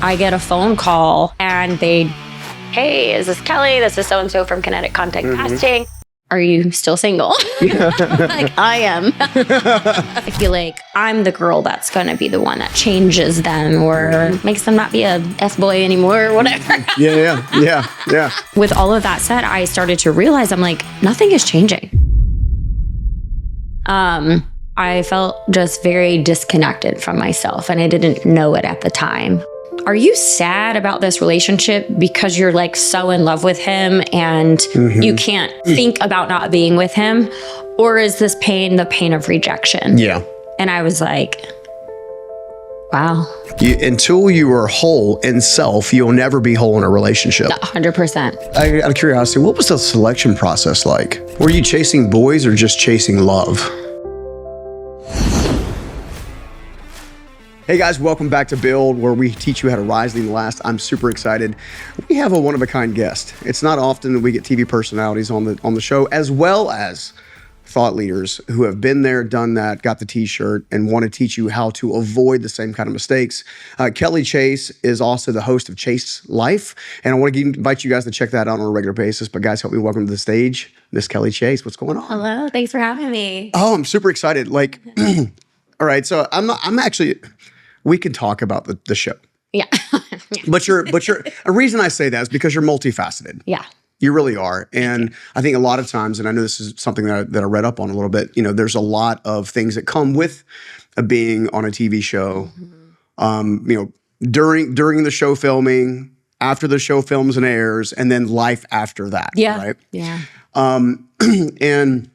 I get a phone call and hey, is this Kelly? This is so-and-so from Kinetic Content Casting. Are you still single? Like, I am. I feel like I'm the girl that's going to be the one that changes them or makes them not be a F-boy anymore or whatever. Yeah. With all of that said, I started to realize I'm like, nothing is changing. I felt just very disconnected from myself and I didn't know it at the time. Are you sad about this relationship because you're like so in love with him and you can't think about not being with him? Or is this pain the pain of rejection? Yeah. And I was like, wow. Until you are whole in self, you'll never be whole in a relationship. 100%. Out of curiosity, what was the selection process like? Were you chasing boys or just chasing love? Hey guys, welcome back to Build, where we teach you how to rise, lead, and last. I'm super excited. We have a one-of-a-kind guest. It's not often that we get TV personalities on the show, as well as thought leaders who have been there, done that, got the t-shirt, and want to teach you how to avoid the same kind of mistakes. Kelly Chase is also the host of Chase Life, and I want to invite you guys to check that out on a regular basis. But guys, help me welcome to the stage, Miss Kelly Chase. What's going on? Hello, thanks for having me. Oh, I'm super excited. Like, all right, so I'm actually... We could talk about the show. Yeah. But a reason I say that is because you're multifaceted. Yeah. You really are. And I think a lot of times, and I know this is something that I read up on a little bit, there's a lot of things that come with being on a TV show. During the show filming, after the show films and airs, and then life after that. Yeah. Right? Yeah. And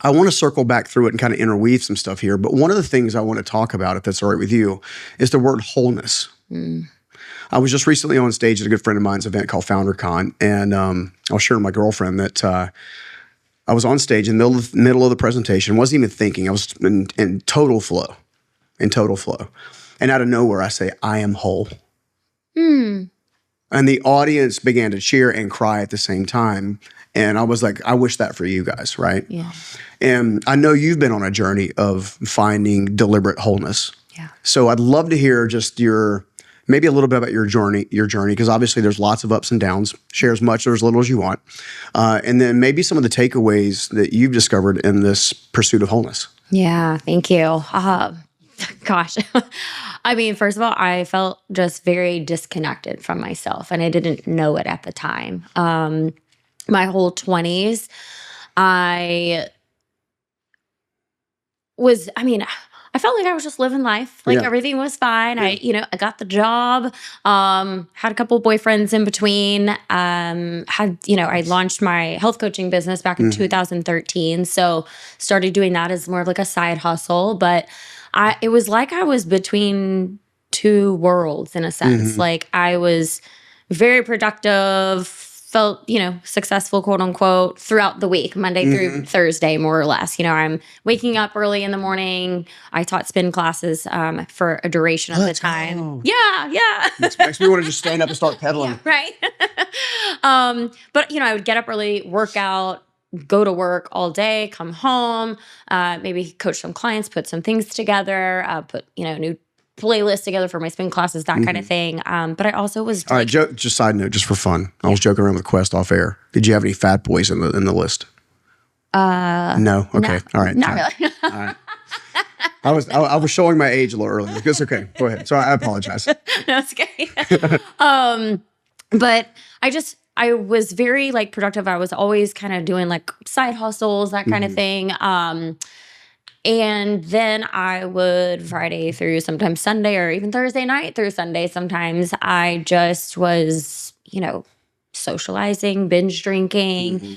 I want to circle back through it and kind of interweave some stuff here. But one of the things I want to talk about, if that's all right with you, is the word wholeness. I was just recently on stage at a good friend of mine's event called FounderCon. And I was sharing with my girlfriend that I was on stage in the middle of the presentation, wasn't even thinking. I was in total flow, And out of nowhere, I say, I am whole. And the audience began to cheer and cry at the same time. And I was like, I wish that for you guys, right? Yeah. And I know you've been on a journey of finding deliberate wholeness. Yeah. So I'd love to hear just maybe a little bit about your journey, because obviously there's lots of ups and downs. Share as much or as little as you want. And then maybe some of the takeaways that you've discovered in this pursuit of wholeness. Yeah, thank you. Gosh. I mean, first of all, I felt just very disconnected from myself and I didn't know it at the time. My whole 20s, I felt like I was just living life. Like everything was fine. Yeah. I got the job, had a couple of boyfriends in between, I launched my health coaching business back in 2013. So started doing that as more of like a side hustle. But it was like I was between two worlds in a sense. Like I was very productive, felt, successful, quote unquote, throughout the week, Monday through Thursday, more or less. I'm waking up early in the morning. I taught spin classes for a duration of the time. Go. Yeah. Makes me want to just stand up and start pedaling. Yeah, right. But, I would get up early, work out, go to work all day, come home, maybe coach some clients, put some things together, put, new playlist together for my spin classes, that kind of thing. But I also was all right. Just side note, just for fun, I was joking around with Quest off air. Did you have any fat boys in the list? No. Okay. No, all right. not really. All right. I was showing my age a little early. It's okay. Go ahead. So I apologize. No, it's okay. But I was very productive. I was always kind of doing side hustles, that kind of thing. And then I would Friday through sometimes Sunday or even Thursday night through Sunday. Sometimes I just was, socializing, binge drinking,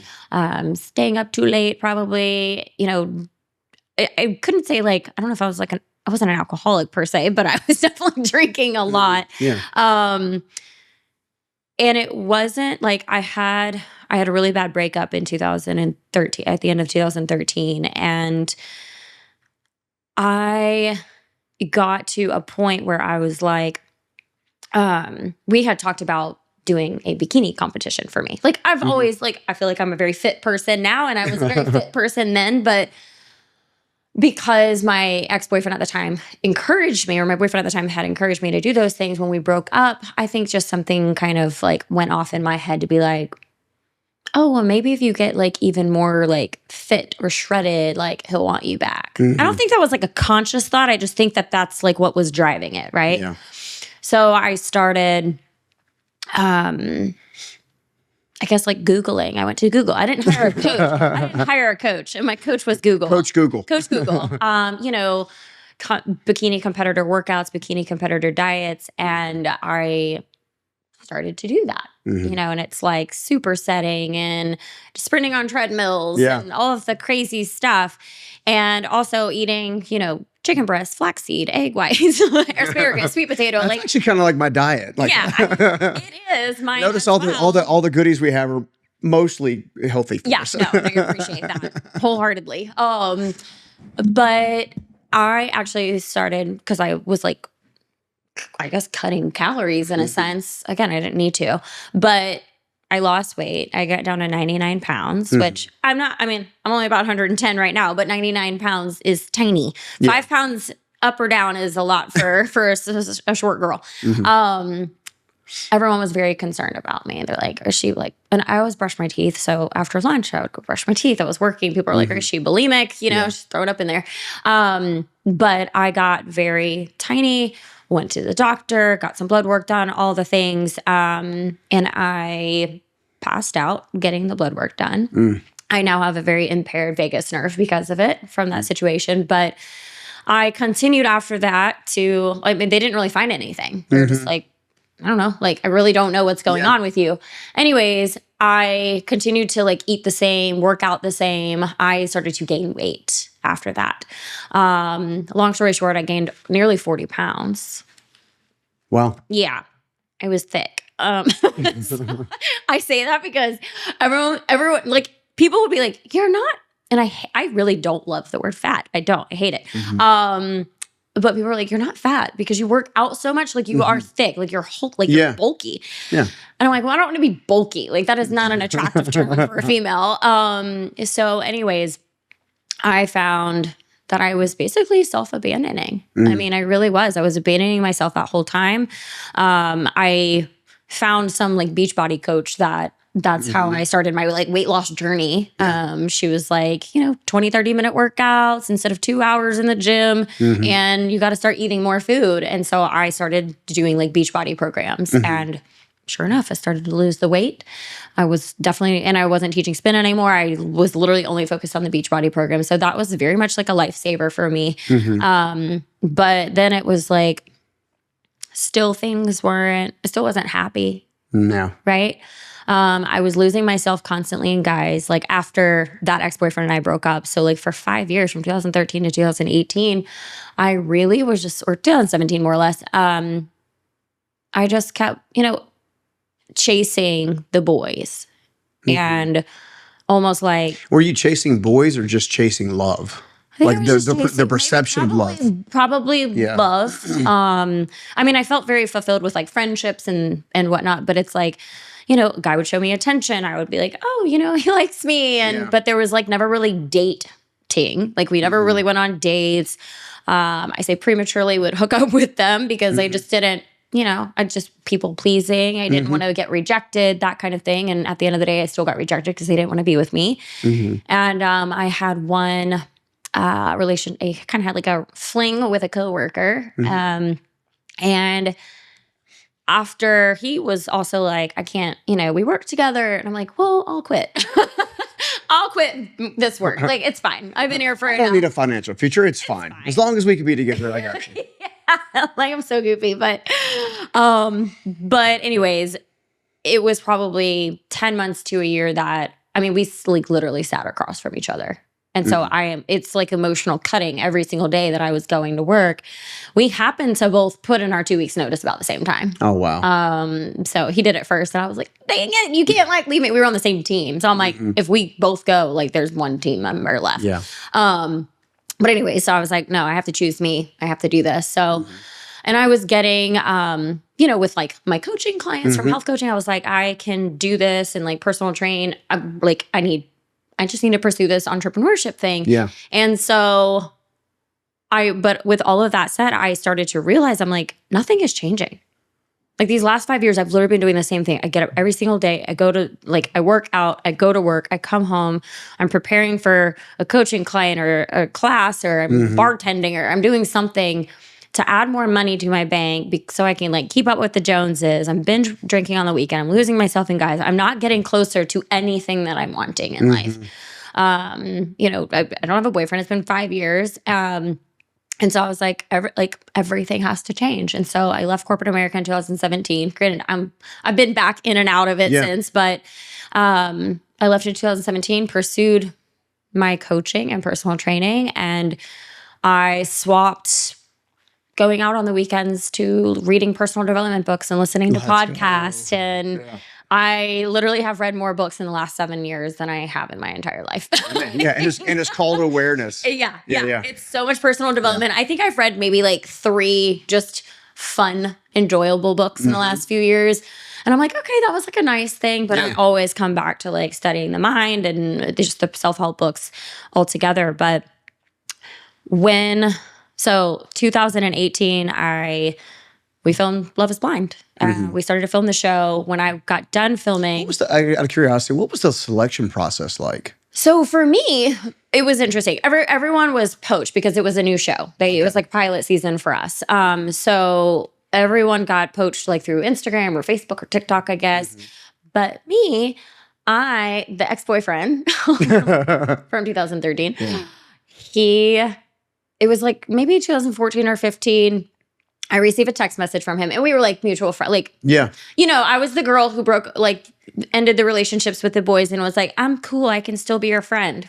staying up too late, probably, I couldn't say I don't know if I was I wasn't an alcoholic per se, but I was definitely drinking a lot. Yeah. And it wasn't I had a really bad breakup in 2013, at the end of 2013. And I got to a point where I was we had talked about doing a bikini competition for me. I've always I feel like I'm a very fit person now, and I was a very fit person then, but because my ex-boyfriend at the time encouraged me, or my boyfriend at the time had encouraged me to do those things when we broke up, I think just something kind of like went off in my head to be like, oh, well, maybe if you get like even more like fit or shredded, like he'll want you back. I don't think that was like a conscious thought. I just think that that's like what was driving it, right? Yeah. So I started, I guess like Googling. I went to Google. I didn't hire a coach. I didn't hire a coach. And my coach was Google. Coach Google. Coach Google. Bikini competitor workouts, bikini competitor diets. And I started to do that, and it's like supersetting and sprinting on treadmills and all of the crazy stuff. And also eating, chicken breast, flaxseed, egg whites, asparagus, sweet potato. That's like actually kind of like my diet. Like, it is. Mine notice as well. all the goodies we have are mostly healthy for us. No, I appreciate that wholeheartedly. But I actually started because I was like, I guess cutting calories in a sense. Again, I didn't need to, but I lost weight. I got down to 99 pounds, which I'm only about 110 right now, but 99 pounds is tiny. 5 pounds up or down is a lot for a short girl. Everyone was very concerned about me. They're like, is she like, and I always brush my teeth. So after lunch, I would go brush my teeth. I was working. People are like, is she bulimic? Just throw it up in there. But I got very tiny, went to the doctor, got some blood work done, all the things. And I passed out getting the blood work done. I now have a very impaired vagus nerve because of it from that situation. But I continued after that they didn't really find anything. They're just like, I don't know, like, I really don't know what's going on with you. Anyways, I continued to like eat the same, work out the same. I started to gain weight after that. Long story short, I gained nearly 40 pounds. Wow. Yeah, I was thick. So I say that because everyone, like, people would be like, you're not, and I really don't love the word fat. I hate it. But people are like, you're not fat because you work out so much. Like, you are thick. Like, you're you're bulky. Yeah. And I'm like, well, I don't want to be bulky. Like, that is not an attractive term for a female. So anyways, I found that I was basically self-abandoning. I mean, I really was. I was abandoning myself that whole time. I found some like Beachbody coach that's how I started my like weight loss journey. She was like, 20, 30-minute workouts instead of 2 hours in the gym. And you got to start eating more food. And so I started doing like Beachbody programs. And sure enough, I started to lose the weight. I was definitely, and I wasn't teaching spin anymore. I was literally only focused on the Beachbody program. So that was very much like a lifesaver for me. But then it was like, still wasn't happy. No. Right? I was losing myself constantly in guys. Like, after that ex-boyfriend and I broke up, so like for 5 years, from 2013 to 2018, I really was just, or 2017 more or less, I just kept, chasing the boys. And almost like... Were you chasing boys or just chasing love? Like the perception of love. Probably love. I mean, I felt very fulfilled with like friendships and whatnot, but it's like, a guy would show me attention. I would be like, oh, he likes me. But there was like never really dating. Like, we never really went on dates. I say prematurely would hook up with them because I just didn't, I just people pleasing. I didn't want to get rejected, that kind of thing. And at the end of the day, I still got rejected because they didn't want to be with me. And I had one relation, I kind of had like a fling with a coworker. And after, he was also like, I can't, we work together. And I'm like, well, I'll quit. I'll quit this work. Like, it's fine. I've been here for I don't need a financial future. It's fine. As long as we can be together, I got you. Like, I'm so goofy. But anyways, it was probably 10 months to a year that, we like literally sat across from each other. And so it's like emotional cutting every single day that I was going to work. We happened to both put in our 2 weeks notice about the same time. Oh, wow. So he did it first and I was like, dang it, you can't like leave me. We were on the same team. So I'm like, if we both go, like, there's one team member left. Yeah. But anyway, so I was like, no, I have to choose me. I have to do this. So, and I was getting, with like my coaching clients from health coaching, I was like, I can do this and like personal train. I just need to pursue this entrepreneurship thing. Yeah. And so but with all of that said, I started to realize I'm like, nothing is changing. Like these last 5 years, I've literally been doing the same thing. I get up every single day. I go to I work out, I go to work, I come home, I'm preparing for a coaching client or a class, or I'm bartending, or I'm doing something to add more money to my bank so I can like keep up with the Joneses. I'm binge drinking on the weekend. I'm losing myself in guys. I'm not getting closer to anything that I'm wanting in life. You know, I don't have a boyfriend. It's been 5 years. And so I was like, everything has to change. And so I left corporate America in 2017. Granted, I've been back in and out of it since, but I left in 2017, pursued my coaching and personal training, and I swapped going out on the weekends to reading personal development books and listening to podcasts. And I literally have read more books in the last 7 years than I have in my entire life. And it's called awareness. Yeah. It's so much personal development. I think I've read maybe like 3 just fun, enjoyable books in the last few years. And I'm like, okay, that was like a nice thing. But I always come back to like studying the mind and just the self-help books altogether. But so 2018, we filmed Love is Blind. We started to film the show. When I got done filming. Out of curiosity, what was the selection process like? So for me, it was interesting. Everyone was poached because it was a new show. It was like pilot season for us. So everyone got poached like through Instagram or Facebook or TikTok, I guess. But me, the ex-boyfriend from 2013, it was like maybe 2014 or 15. I received a text message from him, and we were like mutual friends. Like, you know, I was the girl who ended the relationships with the boys and was like, I'm cool. I can still be your friend.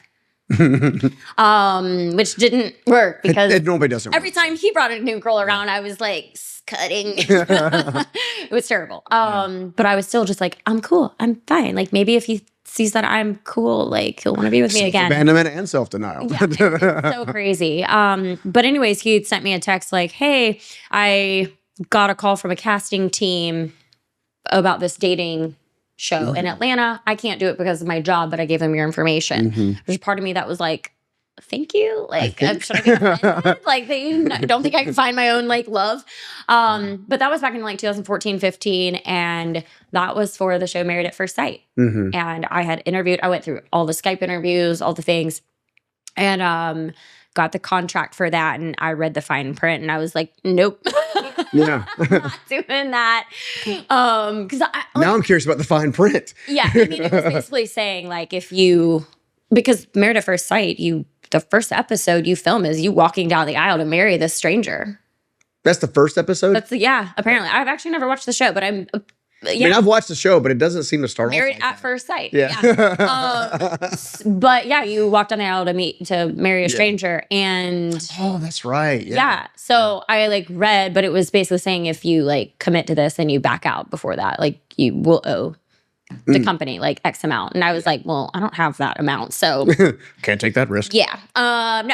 Which didn't work because nobody doesn't. Every time he brought a new girl around, I was like cutting. It was terrible. But I was still just like, I'm cool. I'm fine. Like maybe if he sees that I'm cool, like he'll want to be with me again. Abandonment and self-denial. It's so crazy. But anyways, he sent me a text like, hey, I got a call from a casting team about this dating show in Atlanta. I can't do it because of my job, but I gave them your information. There's part of me that was like, thank you. Like, should I be offended? Like, they don't think I can find my own like love. But that was back in like 2014, 15. And that was for the show Married at First Sight. And I had interviewed, I went through all the Skype interviews, all the things, and got the contract for that. And I read the fine print and I was like, nope. I'm not doing that. Because now I'm curious about the fine print. I mean, it was basically saying like because Married at First Sight, the first episode you film is you walking down the aisle to marry this stranger. That's the first episode? Apparently. I've actually never watched the show, but I mean, I've watched the show, but it doesn't seem to start Married off like at First Sight. Yeah. But you walk down the aisle to marry a stranger. And oh, that's right. So I like read, but it was basically saying if you like commit to this, then you back out before that, like you will owe the company like X amount. And I was like, well, I don't have that amount. So can't take that risk. No.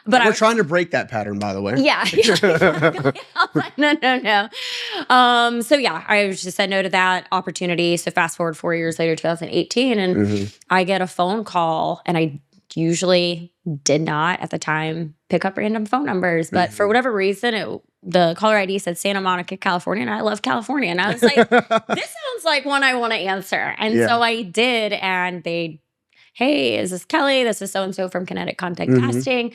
But we're trying to break that pattern, by the way. No. So I just said no to that opportunity. So fast forward 4 years later, 2018, and I get a phone call, and I usually did not at the time pick up random phone numbers, but for whatever reason, the caller ID said Santa Monica, California, and I love California. And I was like, this sounds like one I want to answer. And so I did, and hey, is this Kelly? This is so-and-so from Kinetic Content Casting.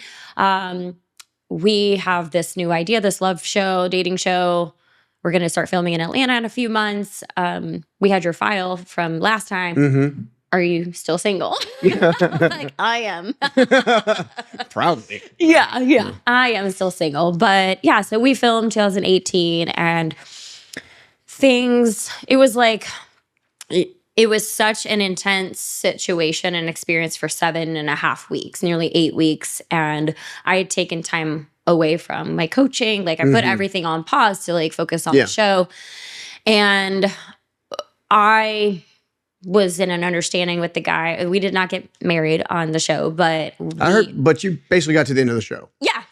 We have this new idea, this love show, dating show. We're going to start filming in Atlanta in a few months. We had your file from last time. Are you still single? Like, I am. Proudly. Yeah. I am still single. But so we filmed 2018, and it was like, it was such an intense situation and experience for 7.5 weeks, nearly 8 weeks. And I had taken time away from my coaching. Like I put everything on pause to like focus on the show. And I was in an understanding with the guy. We did not get married on the show, but I heard, but you basically got to the end of the show. Yeah.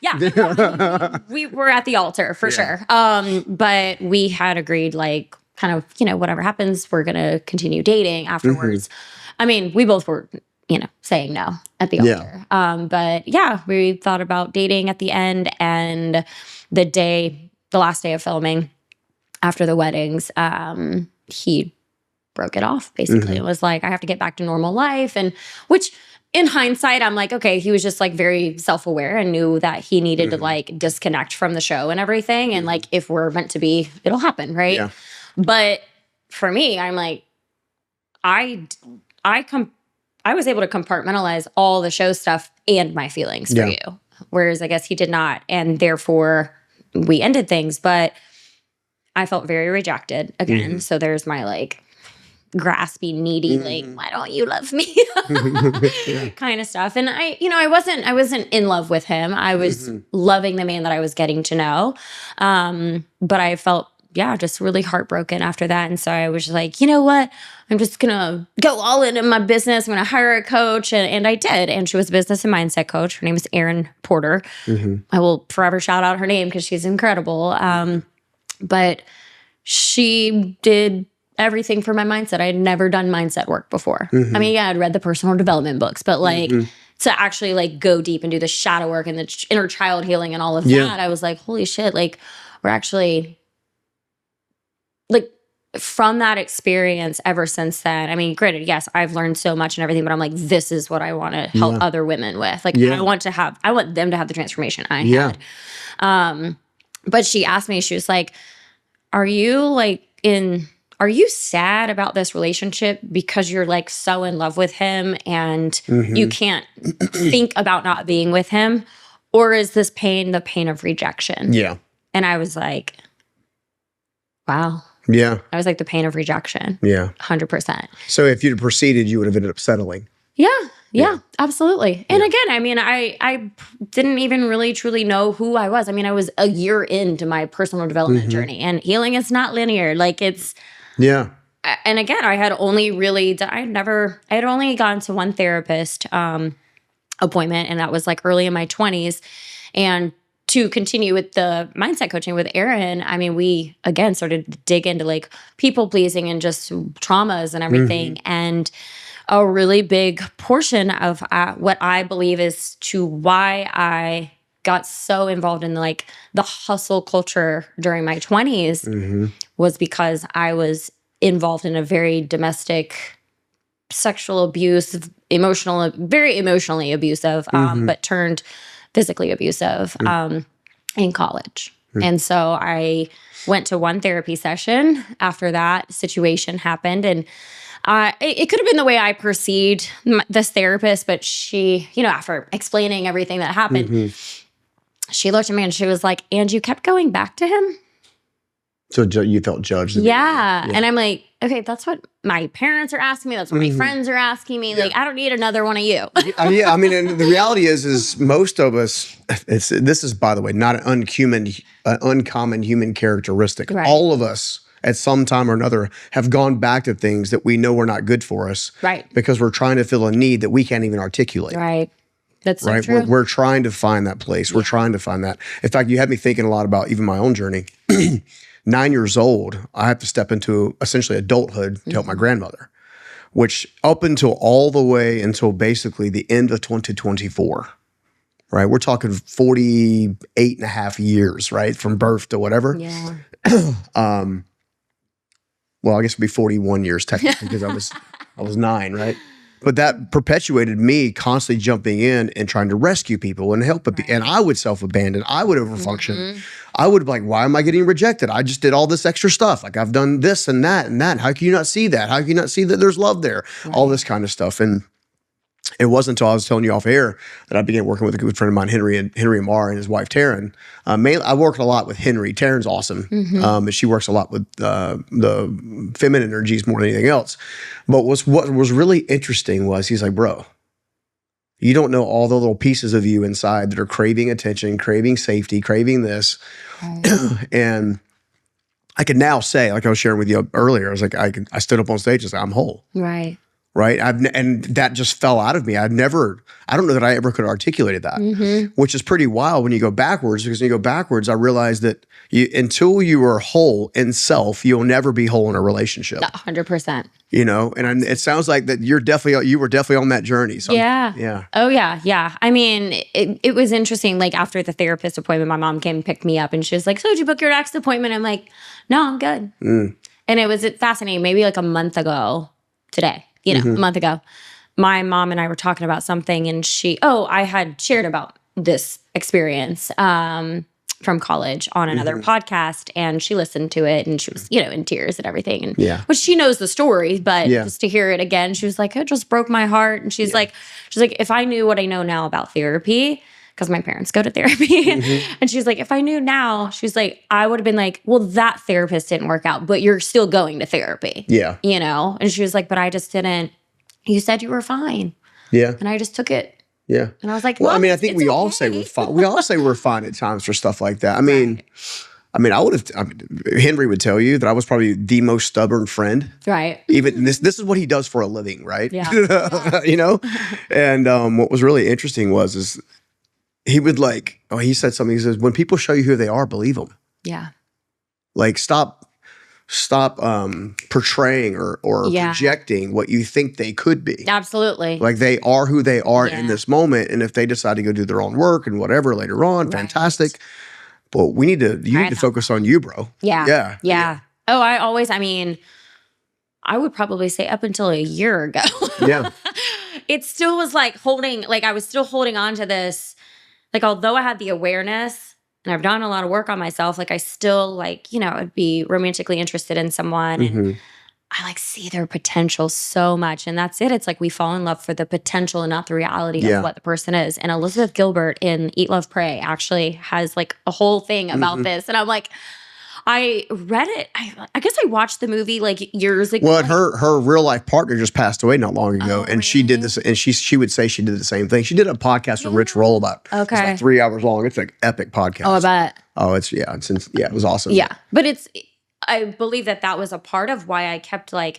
We were at the altar for sure. But we had agreed like kind of, whatever happens, we're going to continue dating afterwards. I mean, we both were saying no at the altar. But yeah, we thought about dating at the end, and the last day of filming after the weddings, he broke it off basically. It was like, I have to get back to normal life. And which in hindsight, I'm like, okay, he was just like very self-aware and knew that he needed to like disconnect from the show and everything. And like, if we're meant to be, it'll happen. Right. Yeah. But for me, I'm like, I was able to compartmentalize all the show stuff and my feelings for you. Whereas I guess he did not. And therefore we ended things, but I felt very rejected again. So there's my like graspy, needy, like, why don't you love me? kind of stuff. And I wasn't in love with him. I was loving the man that I was getting to know. But I felt, just really heartbroken after that. And so I was just like, you know what? I'm just going to go all in my business. I'm going to hire a coach. And I did. And she was a business and mindset coach. Her name is Erin Porter. I will forever shout out her name because she's incredible. But she did everything for my mindset. I had never done mindset work before. I mean, I'd read the personal development books, but like to actually like go deep and do the shadow work and the inner child healing and all of that, I was like, holy shit, like we're actually like from that experience ever since then. I mean, granted, yes, I've learned so much and everything, but I'm like, this is what I want to help other women with. Like I want them to have the transformation I had. But she asked me, she was like, are you sad about this relationship because you're like so in love with him and you can't think about not being with him? Or is this pain the pain of rejection? Yeah. And I was like, wow. Yeah. I was like, the pain of rejection. Yeah. 100%. So if you'd proceeded, you would have ended up settling. Yeah, absolutely. And again, I mean, I didn't even really truly know who I was. I mean, I was a year into my personal development journey, and healing is not linear. Like it's, and again, I had only gone to one therapist appointment, and that was like early in my 20s. And to continue with the mindset coaching with Erin, I mean, we again started to dig into like people pleasing and just traumas and everything. And a really big portion of what I believe is to why I got so involved in like the hustle culture during my 20s was because I was involved in a very domestic sexual abuse, very emotionally abusive, but turned physically abusive in college. And so I went to one therapy session after that situation happened. And it could have been the way I perceived this therapist, but she, after explaining everything that happened, she looked at me and she was like, and you kept going back to him? So you felt judged? Yeah. And I'm like, okay, that's what my parents are asking me. That's what my friends are asking me. Like, I don't need another one of you. I mean, and the reality is most of us, this is, by the way, not an uncommon human characteristic. Right. All of us at some time or another have gone back to things that we know are not good for us. Right. Because we're trying to fill a need that we can't even articulate. Right. That's so true. We're trying to find that place. We're trying to find that. In fact, you had me thinking a lot about even my own journey. 9 years old, I have to step into essentially adulthood to help my grandmother, which up until all the way until basically the end of 2024, right? We're talking 48 and a half years, right? From birth to whatever. Yeah. Well, I guess it'd be 41 years technically because I was 9, right? But that perpetuated me constantly jumping in and trying to rescue people and help. Right. And I would self-abandon. I would overfunction. I would be like, why am I getting rejected? I just did all this extra stuff. Like I've done this and that and that. How can you not see that? How can you not see that there's love there? Right. All this kind of stuff. And it wasn't until I was telling you off air that I began working with a good friend of mine, Henry Amar, and his wife, Taryn. Mainly, I worked a lot with Henry. Taryn's awesome. And she works a lot with the feminine energies more than anything else. But what was really interesting was he's like, bro, you don't know all the little pieces of you inside that are craving attention, craving safety, craving this. Right. And I can now say, like I was sharing with you earlier, I was like, I stood up on stage and said, I'm whole. Right. right? And that just fell out of me. I don't know that I ever could have articulated that, which is pretty wild when you go backwards, because when you go backwards, I realized that until you are whole in self, you'll never be whole in a relationship. 100%. You know, and it sounds like that you were definitely on that journey. So yeah. Oh yeah. Yeah. I mean, it was interesting. Like after the therapist appointment, my mom came and picked me up and she was like, so did you book your next appointment? I'm like, no, I'm good. And it was fascinating. Maybe like a month ago today, a month ago, my mom and I were talking about something and I had shared about this experience from college on another podcast, and she listened to it and she was, in tears and everything. And which she knows the story, but just to hear it again, she was like, it just broke my heart. And she's like, if I knew what I know now about therapy, because my parents go to therapy, and she's like, if I knew now, she's like, I would have been like, well, that therapist didn't work out, but you're still going to therapy. Yeah. And she was like, but I just didn't. You said you were fine. Yeah. And I just took it. Yeah. And I was like, well, I mean, I think we all say we're fine. We all say we're fine at times for stuff like that. I mean, Henry would tell you that I was probably the most stubborn friend. Right. Even this is what he does for a living, right? Yeah. And what was really interesting is he would he said something. He says, when people show you who they are, believe them. Yeah. Like stop portraying or projecting what you think they could be. Absolutely. Like they are who they are in this moment. And if they decide to go do their own work and whatever later on, fantastic. But you need to focus on you, bro. Yeah. Oh, I would probably say up until a year ago. Yeah. It still was I was still holding on to this. Like, although I had the awareness and I've done a lot of work on myself, I still I'd be romantically interested in someone and I see their potential so much. And that's it. It's like we fall in love for the potential and not the reality of what the person is. And Elizabeth Gilbert in Eat, Love, Pray actually has a whole thing about this. And I'm like, I read it. I guess I watched the movie years ago. Well, her real life partner just passed away not long ago, and she did this, and she would say she did the same thing. She did a podcast with Rich Roll it's 3 hours long. It's epic podcast. Oh, I bet. Oh, it was awesome. Yeah, but I believe that was a part of why I kept I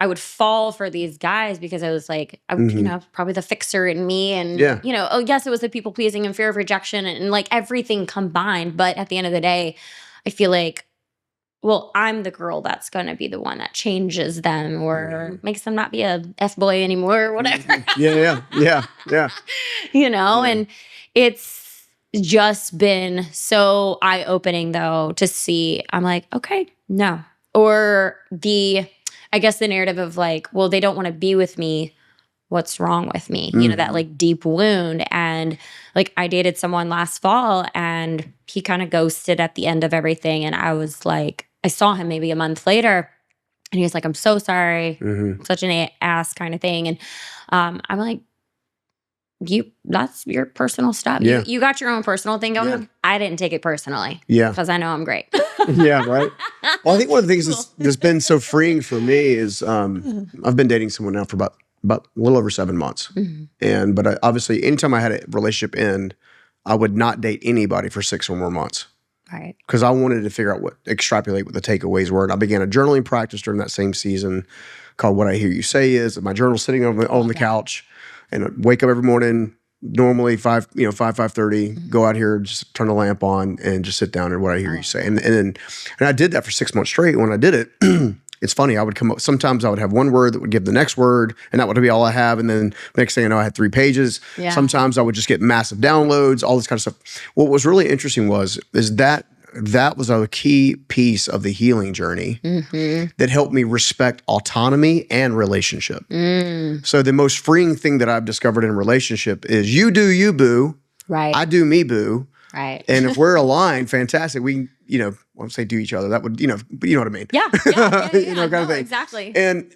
would fall for these guys because I was probably the fixer in me, and yes, it was the people pleasing and fear of rejection and everything combined. But at the end of the day, I feel I'm the girl that's going to be the one that changes them or makes them not be a F-boy anymore or whatever. Yeah. And it's just been so eye-opening, though, to see. I'm like, okay, no. Or I guess the narrative of they don't want to be with me. What's wrong with me? That deep wound. And I dated someone last fall and he kind of ghosted at the end of everything. And I was I saw him maybe a month later and he was like, I'm so sorry. Such an ass kind of thing. And I'm like, that's your personal stuff. Yeah. You got your own personal thing going on. I didn't take it personally. Yeah. Because I know I'm great. Yeah, right. Well, I think one of the things that's been so freeing for me is I've been dating someone now for about a little over 7 months. But obviously anytime I had a relationship end, I would not date anybody for 6 or more months. Right. Because I wanted to figure out extrapolate what the takeaways were. And I began a journaling practice during that same season called What I Hear You Say Is. My journal sitting on the couch, and I'd wake up every morning, normally 5:30, go out here, just turn the lamp on and just sit down and what I hear you say. And I did that for 6 months straight. When I did it, it's funny, I would come up, sometimes I would have one word that would give the next word, and that would be all I have. And then next thing I know, I had 3 pages. Yeah. Sometimes I would just get massive downloads, all this kind of stuff. What was really interesting is that was a key piece of the healing journey that helped me respect autonomy and relationship. So the most freeing thing that I've discovered in a relationship is you do you, boo. Right. I do me, boo. Right. And if we're aligned, fantastic. We, I won't say do each other. That would, but you know what I mean. Yeah. Kind of thing. Exactly. And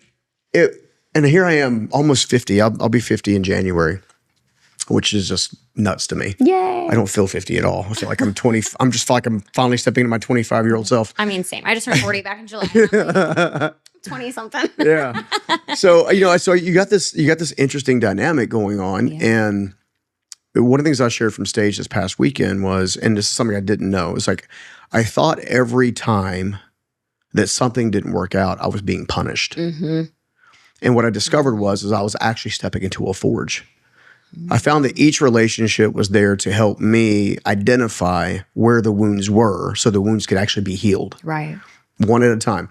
here I am, almost 50. I'll be 50 in January, which is just nuts to me. Yay. I don't feel 50 at all. I feel like I'm 20. I'm just feel like I'm finally stepping into my 25-year-old self. I mean, same. I just turned 40 back in July. 20 something. Yeah. So, so you got this interesting dynamic going on. Yeah. And one of the things I shared from stage this past weekend was, and this is something I didn't know, it's I thought every time that something didn't work out, I was being punished. And what I discovered is I was actually stepping into a forge. I found that each relationship was there to help me identify where the wounds were so the wounds could actually be healed. Right. One at a time.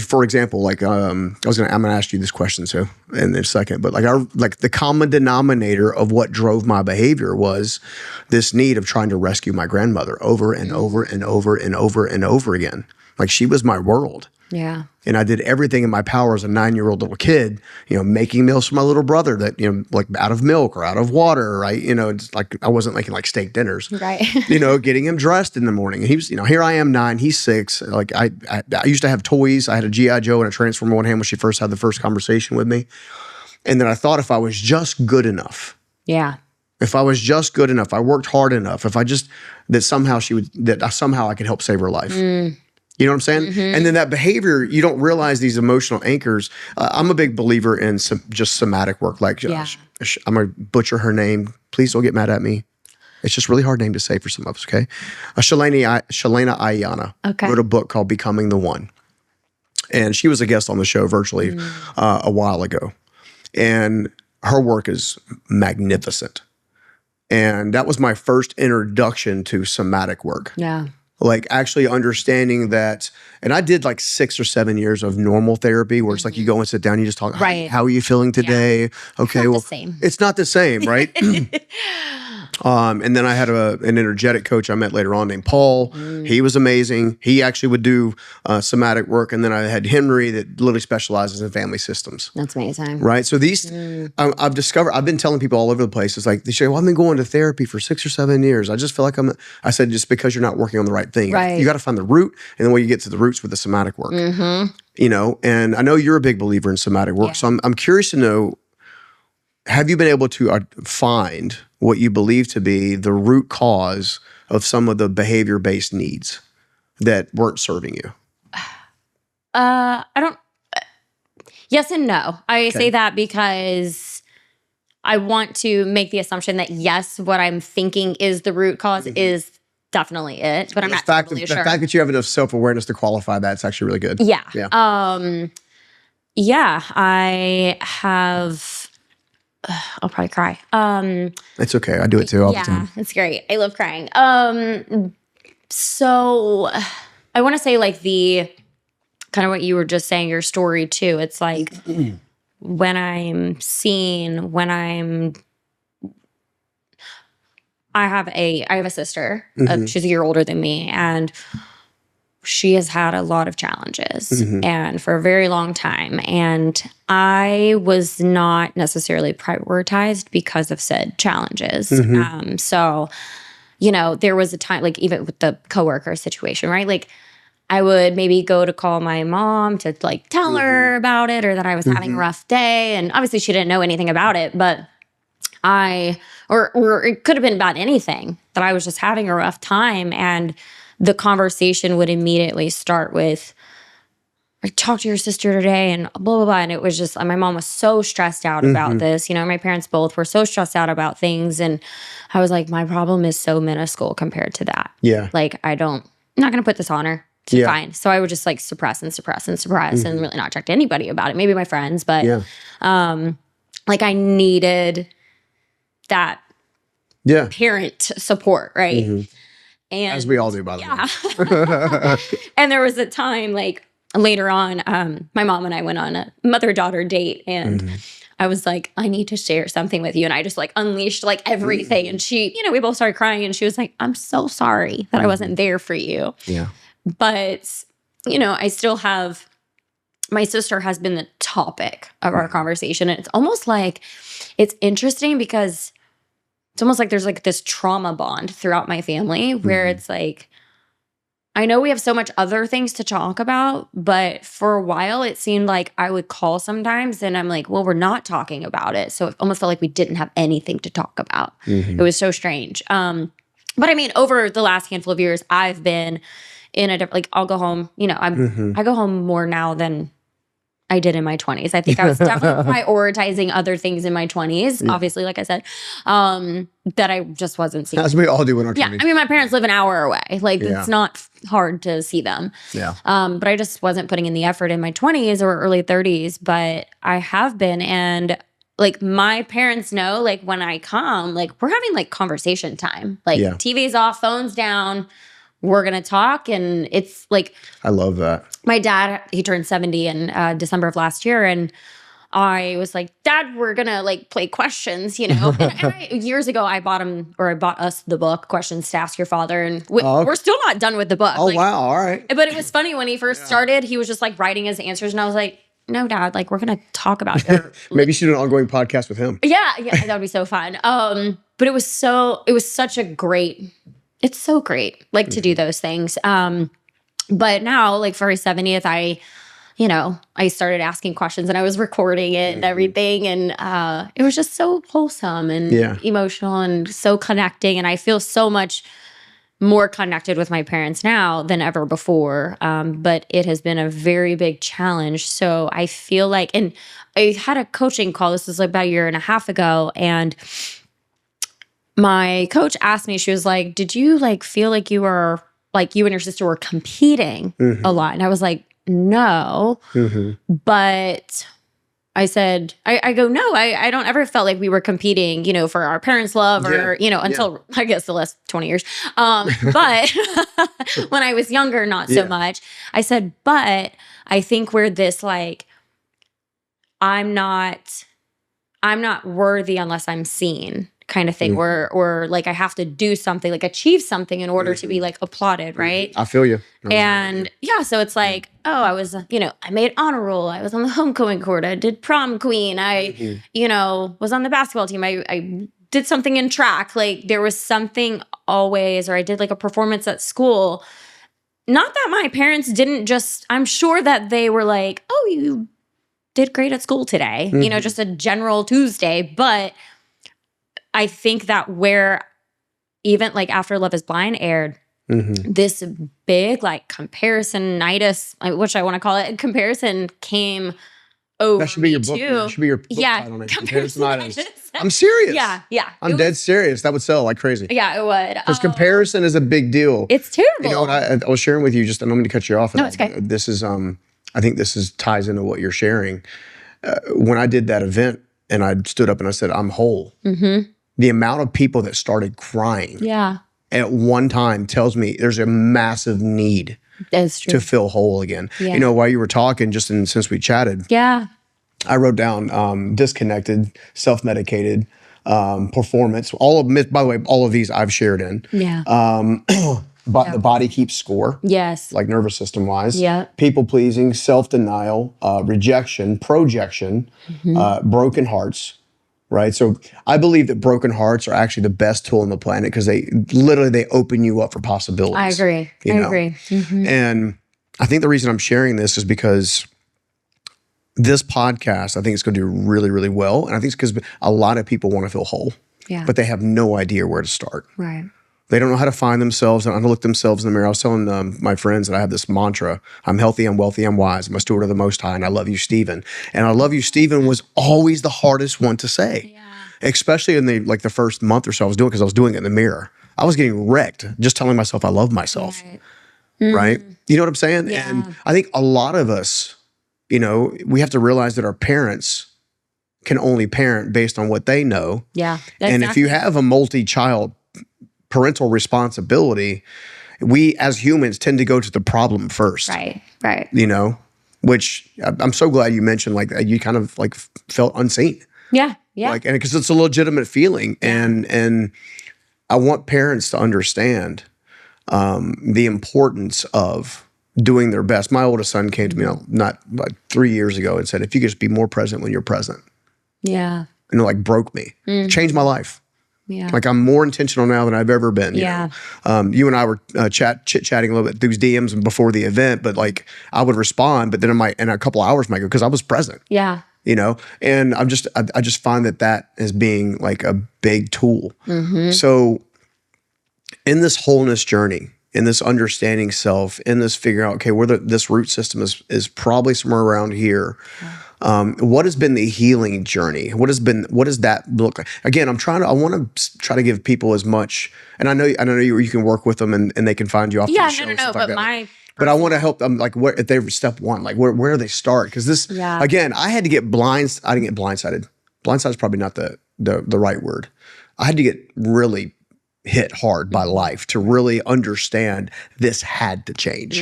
For example, like I'm gonna ask you this question in a second, but like the common denominator of what drove my behavior was this need of trying to rescue my grandmother over and over and over and over and over again. Like she was my world. Yeah. And I did everything in my power as a 9-year-old little kid, making meals for my little brother that, like out of milk or out of water, right? It's like I wasn't making like steak dinners, Right. Getting him dressed in the morning. And he was, here I am 9, he's 6. Like I used to have toys. I had a G.I. Joe and a Transformer in one hand when she first had the first conversation with me. And then I thought if I was just good enough, Yeah. if I was just good enough, I worked hard enough, that somehow I could help save her life. You know what I'm saying? Mm-hmm. And then that behavior, you don't realize these emotional anchors. I'm a big believer in just somatic work. Like, I'm going to butcher her name. Please don't get mad at me. It's just a really hard name to say for some of us, okay? Shalana Ayana wrote a book called Becoming the One. And she was a guest on the show virtually a while ago. And her work is magnificent. And that was my first introduction to somatic work. Yeah. Like actually understanding that, and I did like 6 or 7 years of normal therapy where it's like you go and sit down, you just talk, Right. How are you feeling today? Yeah. Okay, It's not the same. It's not the same, right? And then I had an energetic coach I met later on named Paul. He was amazing. He actually would do somatic work. And then I had Henry that literally specializes in family systems. That's amazing. Right. So these, I've been telling people all over the place. It's like, they say, well, I've been going to therapy for 6 or 7 years. I just feel like I said, just because you're not working on the right thing. Right. You got to find the root. And then when you get to the roots with the somatic work, and I know you're a big believer in somatic work. Yeah. So I'm curious to know, have you been able to find what you believe to be the root cause of some of the behavior-based needs that weren't serving you? I don't. Yes and no. I say that because I want to make the assumption that yes, what I'm thinking is the root cause is definitely it, but I'm not totally sure. The fact that you have enough self-awareness to qualify that's actually really good. Yeah. Yeah. I have. I'll probably cry. It's okay. I do it too all the time. Yeah, it's great. I love crying. So I want to say like the kind of what you were just saying, your story too. It's like when I'm seen, I have a sister. She's a year older than me, and she has had a lot of challenges and for a very long time. And I was not necessarily prioritized because of said challenges. So, there was a time, like even with the coworker situation, right? Like I would maybe go to call my mom to like tell her about it or that I was having a rough day. And obviously she didn't know anything about it, but or it could have been about anything, that I was just having a rough time. And the conversation would immediately start with, I talked to your sister today and blah, blah, blah. And it was just, my mom was so stressed out about this. My parents both were so stressed out about things. And I was like, my problem is so minuscule compared to that. Yeah. Like, I'm not going to put this on her. It's fine. So I would just like suppress and really not talk to anybody about it. Maybe my friends, but like I needed that parent support, right? And as we all do, by the way. And there was a time like later on, my mom and I went on a mother-daughter date, and I was like, I need to share something with you. And I just like unleashed like everything. And she, we both started crying, and she was like, I'm so sorry that I wasn't there for you. Yeah. But, I still have, my sister has been the topic of our conversation. And it's almost like, it's interesting because it's almost like there's like this trauma bond throughout my family where it's like, I know we have so much other things to talk about, but for a while it seemed like I would call sometimes and I'm like, well, we're not talking about it. So it almost felt like we didn't have anything to talk about. It was so strange. But I mean, over the last handful of years, I've been in a different, like I'll go home, I go home more now than I did in my 20s. I think I was definitely prioritizing other things in my 20s, obviously, like I said, that I just wasn't seeing. As we all do in our 20s. Yeah, I mean, my parents live an hour away. Like, Yeah. it's not hard to see them. Yeah. But I just wasn't putting in the effort in my 20s or early 30s, but I have been. And like, my parents know, like, when I come, like, we're having like conversation time. Like, Yeah. TV's off, phone's down. We're going to talk. And it's like, I love that. my dad, he turned 70 in December of last year. And I was like, Dad, we're going to like play questions, you know? Years ago, I bought us the book, Questions to Ask Your Father. And we're still not done with the book. Oh, like, wow. All right. But it was funny when he first started, he was just like writing his answers. And I was like, no, Dad, like, we're going to talk about your Maybe you should do an ongoing podcast with him. Yeah, that would be so fun. But it was such a great, it's so great, like, to do those things. But now, like, for his 70th, I started asking questions and I was recording it and everything. And it was just so wholesome and emotional and so connecting. And I feel so much more connected with my parents now than ever before. But it has been a very big challenge. So I feel like, and I had a coaching call, this was like about a year and a half ago. And my coach asked me, she was like, did you like feel like you were, like you and your sister were competing a lot? And I was like, no. But I said, I go, no, I don't ever felt like we were competing, you know, for our parents' love or, you know, until I guess the last 20 years. But when I was younger, not so much. I said, but I think we're this like, I'm not worthy unless I'm seen kind of thing, or like I have to do something, like achieve something in order to be like applauded, right? I feel you. And so it's like, oh, I was, you know, I made honor roll. I was on the homecoming court. I did prom queen. I, you know, was on the basketball team. I did something in track. Like there was something always, or I did like a performance at school. Not that my parents didn't just, I'm sure that they were like, oh, you did great at school today, you know, just a general Tuesday. But I think that where even like after Love is Blind aired, this big like comparisonitis, which I want to call it, comparison came over. That should be your book. Too. That should be your book title. Comparisonitis. I'm serious. Yeah. I'm dead serious. That would sell like crazy. Yeah, it would. Because comparison is a big deal. It's terrible. You know what I was sharing with you, just I don't mean to cut you off. No, it's okay. This is I think this is ties into what you're sharing. When I did that event and I stood up and I said, I'm whole. The amount of people that started crying at one time tells me there's a massive need to feel whole again. You know, while you were talking, since we chatted, I wrote down disconnected, self-medicated, performance. By the way, all of these I've shared in. But the body keeps score. Yes. Like nervous system wise. Yeah. People pleasing, self-denial, rejection, projection, broken hearts. Right. So I believe that broken hearts are actually the best tool on the planet because they open you up for possibilities. I agree. I agree. And I think the reason I'm sharing this is because this podcast, I think it's going to do really, really well. And I think it's because a lot of people want to feel whole, but they have no idea where to start. Right. They don't know how to find themselves and how to look themselves in the mirror. I was telling my friends that I have this mantra: I'm healthy, I'm wealthy, I'm wise, I'm a steward of the Most High, and I love you, Stephen. And I love you, Stephen was always the hardest one to say, especially in the first month or so I was doing, because I was doing it in the mirror. I was getting wrecked just telling myself I love myself, right? You know what I'm saying? Yeah. And I think a lot of us, you know, we have to realize that our parents can only parent based on what they know. Yeah. And if you have a multi-child parental responsibility, we as humans tend to go to the problem first. Right. You know, which I'm so glad you mentioned, like you kind of like felt unseen. Yeah. Like, and because it's a legitimate feeling. And I want parents to understand the importance of doing their best. My oldest son came to me not like 3 years ago and said, if you could just be more present when you're present. And it like broke me. Changed my life. Like I'm more intentional now than I've ever been. You know? You and I were chit-chatting a little bit through DMs before the event, but like I would respond, but then in a couple of hours might go, because I was present. You know, and I just find that as being like a big tool. So in this wholeness journey, in this understanding self, in this figuring out, okay, where this root system is probably somewhere around here. What has been the healing journey? What does that look like? Again, I want to try to give people as much, and I know you can work with them and they can find you off the show. No, Like but but I want to help them, like, if they were step one, like where do they start? Because this, again, I didn't get blindsided. Blindsided is probably not the right word. I had to get really hit hard by life to really understand this had to change.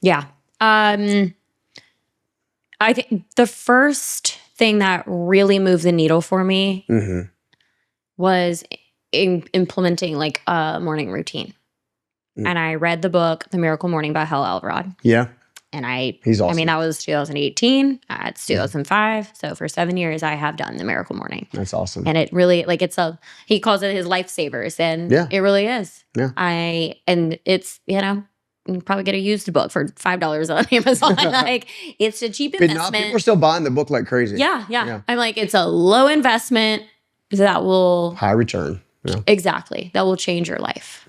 Yeah. I think the first thing that really moved the needle for me was implementing like a morning routine. And I read the book, The Miracle Morning by Hal Elrod. Yeah. And he's awesome. I mean, that was 2018. It's 2005. So for 7 years, I have done The Miracle Morning. That's awesome. And it really, like, he calls it his lifesavers. And it really is. Yeah. And it's, you can probably get a used book for $5 on Amazon. Like, it's a cheap investment. People are still buying the book like crazy. Yeah. I'm like, it's a low investment that will... high return. Yeah. Exactly. That will change your life.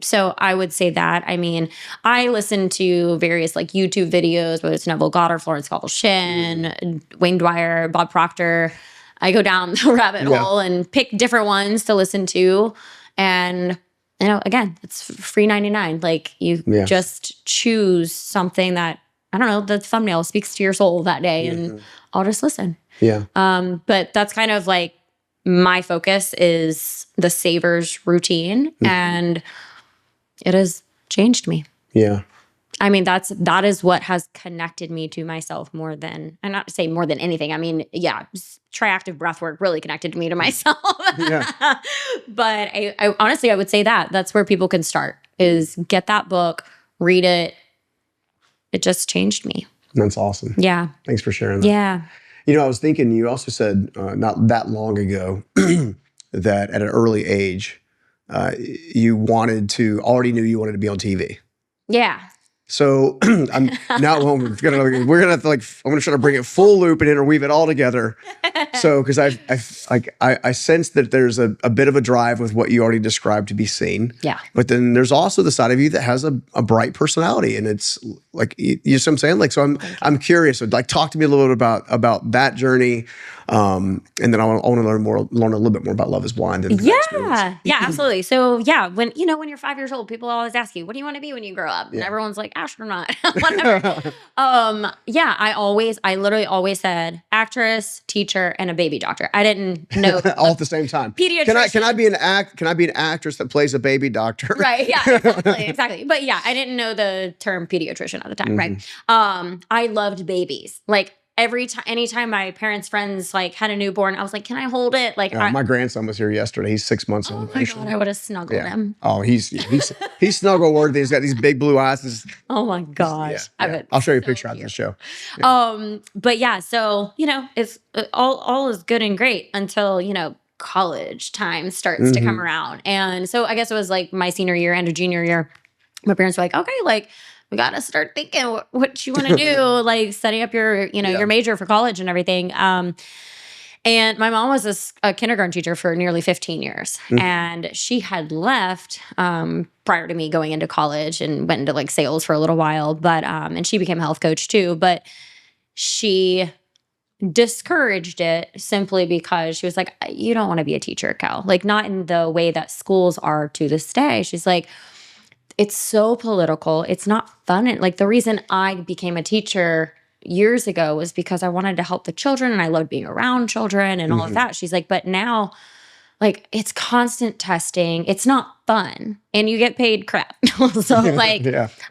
So I would say that. I mean, I listen to various like YouTube videos, whether it's Neville Goddard, Florence Scovel Shinn, Wayne Dwyer, Bob Proctor. I go down the rabbit hole and pick different ones to listen to. And, again, it's free 99. Like, you just choose something that, I don't know, the thumbnail speaks to your soul that day, and I'll just listen. Yeah. But that's kind of like my focus is the Savers routine, and it has changed me. Yeah. I mean, that is what has connected me to myself more than, and not to say more than anything. I mean, triactive breath work really connected me to myself. But I honestly, I would say that's where people can start, is get that book, read it. It just changed me. That's awesome. Yeah. Thanks for sharing that. Yeah. I was thinking, you also said not that long ago that at an early age, you already knew you wanted to be on TV. Yeah. So I'm gonna try to bring it full loop and interweave it all together. So, because I sense that there's a bit of a drive with what you already described to be seen. Yeah. But then there's also the side of you that has a bright personality, and it's like, you know what I'm saying? Like, so I'm curious. So, like, talk to me a little bit about that journey. And then I want to learn a little bit more about Love is Blind. And yeah, absolutely. So when you're 5 years old, people always ask you, what do you want to be when you grow up? And everyone's like, astronaut, whatever. I literally always said actress, teacher, and a baby doctor. I didn't know all at the same time. Pediatrician. Can I be an actress that plays a baby doctor? Right. Yeah, exactly. But I didn't know the term pediatrician at the time. Right. I loved babies. Like, anytime my parents' friends like had a newborn, I was like, can I hold it? Like, my grandson was here yesterday. He's 6 months old. Oh my God, I would have snuggled him. Oh, he's snuggle worthy. He's got these big blue eyes. Oh my gosh. I'll show you a picture after the show. But so, it's all is good and great until, college time starts to come around. And so I guess it was like my senior year and a junior year. My parents were like, okay, like, we got to start thinking what you want to do, like setting up your, your major for college and everything. And my mom was a kindergarten teacher for nearly 15 years. And she had left prior to me going into college and went into like sales for a little while. But, and she became a health coach too. But she discouraged it simply because she was like, you don't want to be a teacher, Cal. Like, not in the way that schools are to this day. She's like, it's so political. It's not fun. And like, the reason I became a teacher years ago was because I wanted to help the children and I loved being around children and all of that. She's like, but now, like, it's constant testing. It's not fun and you get paid crap. So like,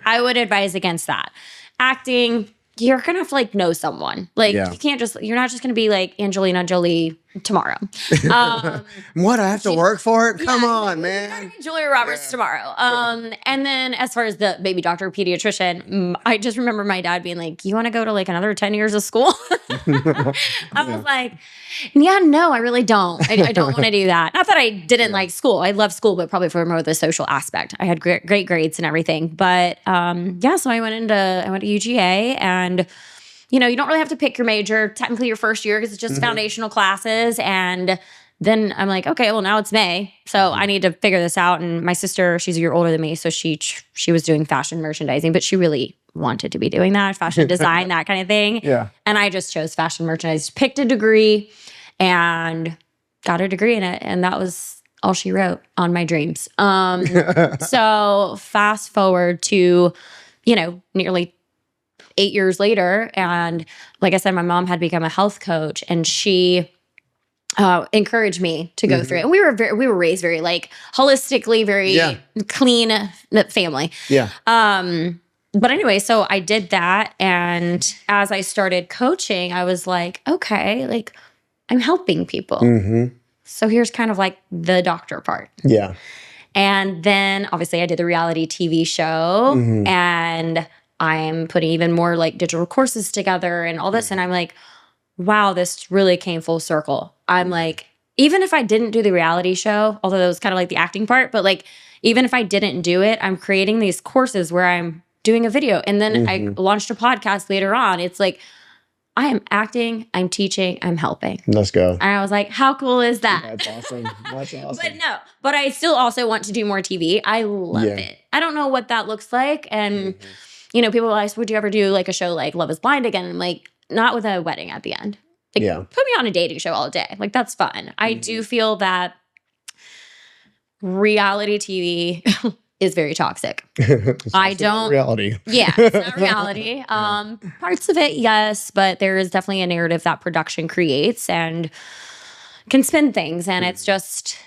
I would advise against that. Acting, you're going to have to like know someone. Like, you can't you're not just going to be like Angelina Jolie tomorrow. What, I have to work for it? Come on, man. Julia Roberts tomorrow. And then as far as the baby doctor, pediatrician, I just remember my dad being like, you want to go to like another 10 years of school? I was like, no, I really don't. I don't want to do that. Not that I didn't like school. I love school, but probably for more of the social aspect. I had great grades and everything. But so I went to UGA, and you don't really have to pick your major technically your first year because it's just foundational classes. And then I'm like, okay, well now it's May, so I need to figure this out. And my sister, she's a year older than me, so she was doing fashion merchandising, but she really wanted to be doing that, fashion design, that kind of thing. Yeah. And I just chose fashion merchandise, picked a degree, and got a degree in it, and that was all she wrote on my dreams. So fast forward to, nearly 8 years later, and like I said, my mom had become a health coach, and she encouraged me to go through it. And we were raised very like holistically, very clean family. Yeah. But anyway, so I did that, and as I started coaching, I was like, okay, like I'm helping people. So here's kind of like the doctor part. Yeah. And then obviously I did the reality TV show, and I'm putting even more like digital courses together and all this. And I'm like, wow, this really came full circle. I'm like, even if I didn't do the reality show, although that was kind of like the acting part, but like, even if I didn't do it, I'm creating these courses where I'm doing a video. And then I launched a podcast later on. It's like, I am acting, I'm teaching, I'm helping. Let's go. And I was like, how cool is that? That's awesome. That's awesome. But I still also want to do more TV. I love it. I don't know what that looks like. And, people are like, would you ever do like a show like Love is Blind again? And I'm like, not with a wedding at the end. Like, put me on a dating show all day. Like, that's fun. I do feel that reality TV is very toxic. I don't reality. Yeah, it's not reality. Parts of it, yes, but there is definitely a narrative that production creates and can spin things, and it's just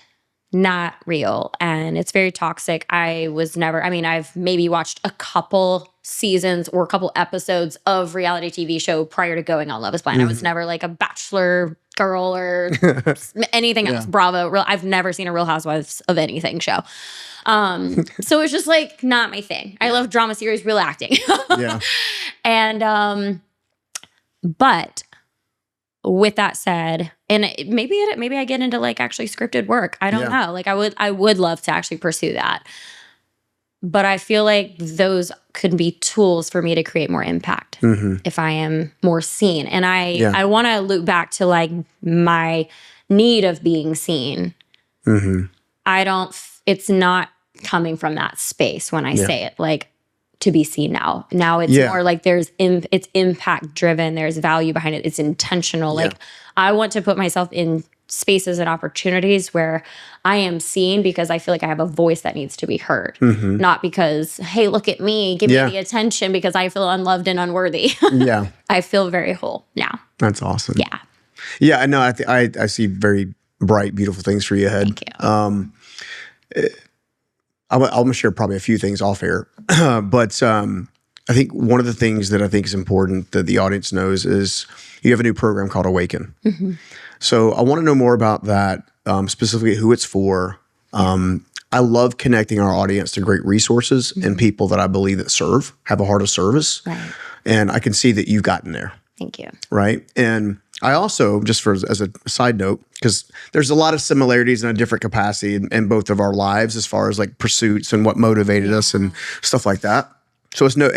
not real, and it's very toxic. I've maybe watched a couple seasons or a couple episodes of reality TV show prior to going on Love is Blind. I was never like a Bachelor girl or anything else. Bravo. I've never seen a Real Housewives of anything show. So it's just like not my thing. I love drama series, real acting. And but with that said, and maybe I get into like actually scripted work. I don't know. Like I would love to actually pursue that. But I feel like those could be tools for me to create more impact if I am more seen. And I want to loop back to like my need of being seen. It's not coming from that space when I say it, like to be seen now. Now it's more like it's impact driven. There's value behind it. It's intentional. Like I want to put myself in spaces and opportunities where I am seen because I feel like I have a voice that needs to be heard. Not because, hey, look at me, give me the attention because I feel unloved and unworthy. I feel very whole now. That's awesome. Yeah. Yeah, I know. I see very bright, beautiful things for you ahead. Thank you. I'm going to share probably a few things off air, but I think one of the things that I think is important that the audience knows is you have a new program called AWAKEN. So I want to know more about that, specifically who it's for. I love connecting our audience to great resources and people that I believe that have a heart of service. Right. And I can see that you've gotten there. Thank you. Right. And I also, just as a side note, because there's a lot of similarities in a different capacity in both of our lives as far as like pursuits and what motivated us and stuff like that. So it's no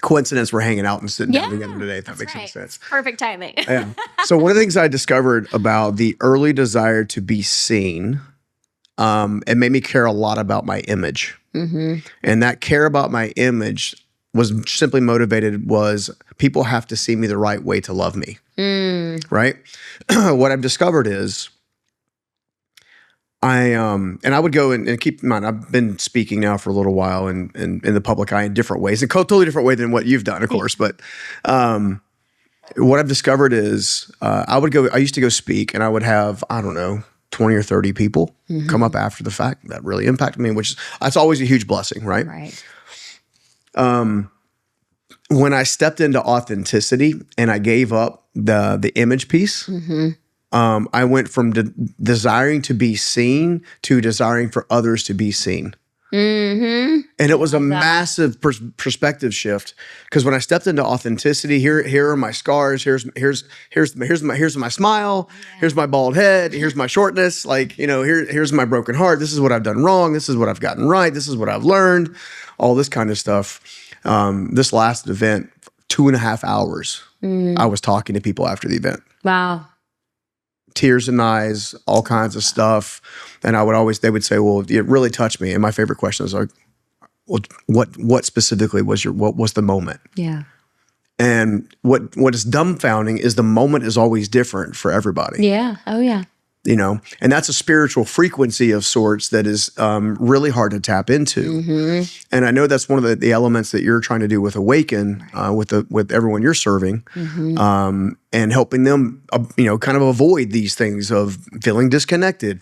coincidence we're hanging out and sitting down together today, if that makes any sense. Perfect timing. So one of the things I discovered about the early desire to be seen, it made me care a lot about my image. And that care about my image was simply was people have to see me the right way to love me. Right? What I've discovered is and I would go and keep in mind, I've been speaking now for a little while in the public eye in different ways, a totally different way than what you've done, of course. But what I've discovered is I used to go speak and I would have, I don't know, 20 or 30 people come up after the fact that really impacted me, that's always a huge blessing, right? Right. When I stepped into authenticity and I gave up the image piece, I went from desiring to be seen to desiring for others to be seen. And it was a massive perspective shift because when I stepped into authenticity, here are my scars. Here's my smile. Here's my bald head. Here's my shortness. Like, here's my broken heart. This is what I've done wrong. This is what I've gotten right. This is what I've learned. All this kind of stuff. This last event, 2.5 hours, I was talking to people after the event. Wow. tears in eyes, all kinds of stuff. And they would say, well, it really touched me. And my favorite question is like, well, what specifically was what was the moment? Yeah. And what is dumbfounding is the moment is always different for everybody. Yeah. Oh, yeah. You know, and that's a spiritual frequency of sorts that is really hard to tap into. And I know that's one of the elements that you're trying to do with Awaken, with everyone you're serving, and helping them, kind of avoid these things of feeling disconnected,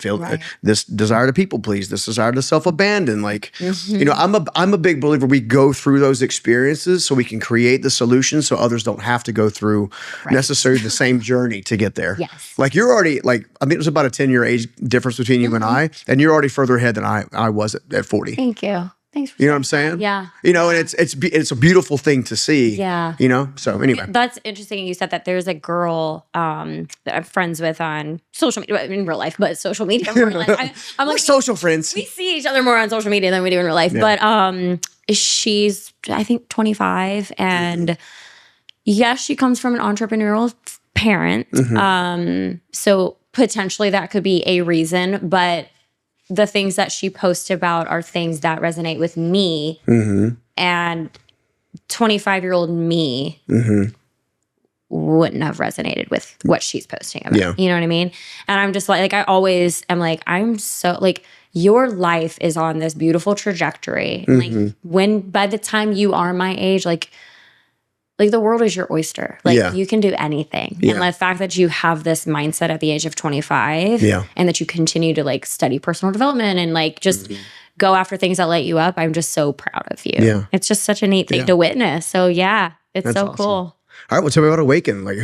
this desire to people please, this desire to self-abandon. Like, I'm a big believer we go through those experiences so we can create the solution so others don't have to go through necessarily the same journey to get there. Yes. Like you're already I think it was about a 10-year age difference between you and I, and you're already further ahead than I was at 40. Thank you. Thanks for You know what I'm saying? Yeah. And it's a beautiful thing to see. Yeah. So anyway. That's interesting. You said that there's a girl that I'm friends with on social media, in real life, but social media. I'm We're like, social friends. we see each other more on social media than we do in real life. Yeah. But she's, I think, 25. And yes, she comes from an entrepreneurial parent. So potentially that could be a reason. But the things that she posts about are things that resonate with me. And 25-year-old me wouldn't have resonated with what she's posting about. Yeah. You know what I mean? And I'm just like I always am like, I'm so like, your life is on this beautiful trajectory. And like by the time you are my age, like the world is your oyster. Like you can do anything. And the fact that you have this mindset at the age of 25 and that you continue to like study personal development and like just go after things that light you up, I'm just so proud of you. Yeah. It's just such a neat thing to witness. So yeah, it's That's so awesome. cool. All right, well, tell me about Awaken. Like,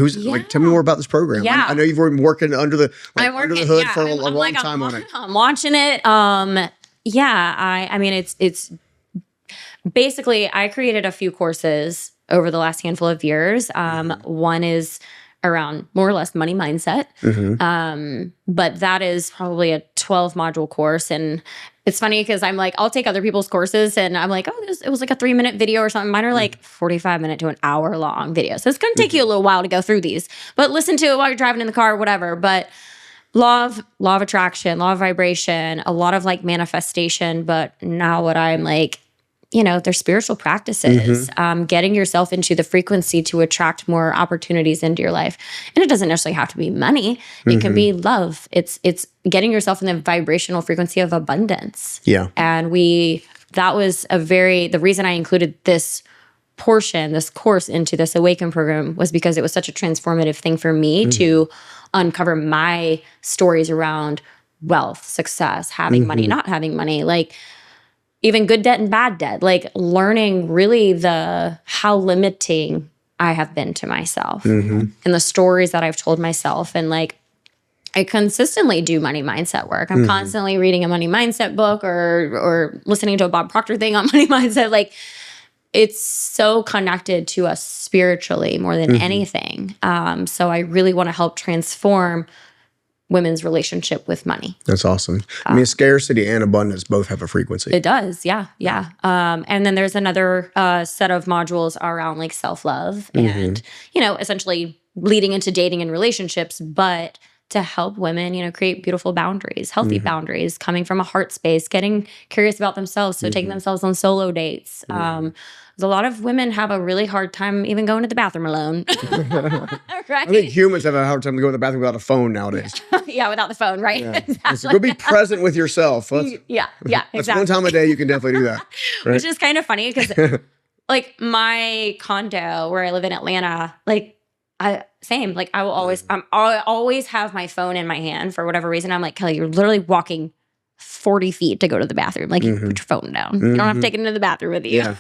tell me more about this program. Yeah. I know you've been working under the hood for a long time on it. I'm launching it. I mean, it's basically, I created a few courses over the last handful of years. One is around more or less money mindset. But that is probably a 12 module course. And it's funny because I'm like, I'll take other people's courses and I'm like, it was like a 3-minute video or something. Mine are like 45-minute to an hour long videos. So it's going to take you a little while to go through these, but listen to it while you're driving in the car or whatever. But law of attraction, law of vibration, a lot of like manifestation. But now what I'm like, they're spiritual practices, getting yourself into the frequency to attract more opportunities into your life. And it doesn't necessarily have to be money. It can be love. It's getting yourself in the vibrational frequency of abundance. Yeah. And that was the reason I included this course into this Awaken program was because it was such a transformative thing for me to uncover my stories around wealth, success, having money, not having money, like even good debt and bad debt, like learning really how limiting I have been to myself and the stories that I've told myself. And like, I consistently do money mindset work. I'm constantly reading a money mindset book or listening to a Bob Proctor thing on money mindset. Like, it's so connected to us spiritually more than anything. So I really want to help transform women's relationship with money. That's awesome. I mean, scarcity and abundance both have a frequency. It does. Yeah. And then there's another set of modules around like self-love and, essentially leading into dating and relationships, but to help women, create beautiful boundaries, healthy boundaries, coming from a heart space, getting curious about themselves. So taking themselves on solo dates. A lot of women have a really hard time even going to the bathroom alone. Right? I think humans have a hard time to go to the bathroom without a phone nowadays. Yeah, without the phone, right? Yeah. Exactly. So go be present with yourself. Yeah, exactly. That's one time a day you can definitely do that. Right? Which is kind of funny because like my condo where I live in Atlanta, like I will always have my phone in my hand for whatever reason. I'm like, Kelly, you're literally walking 40 feet to go to the bathroom. Like, you put your phone down. You don't have to take it into the bathroom with you. Yeah.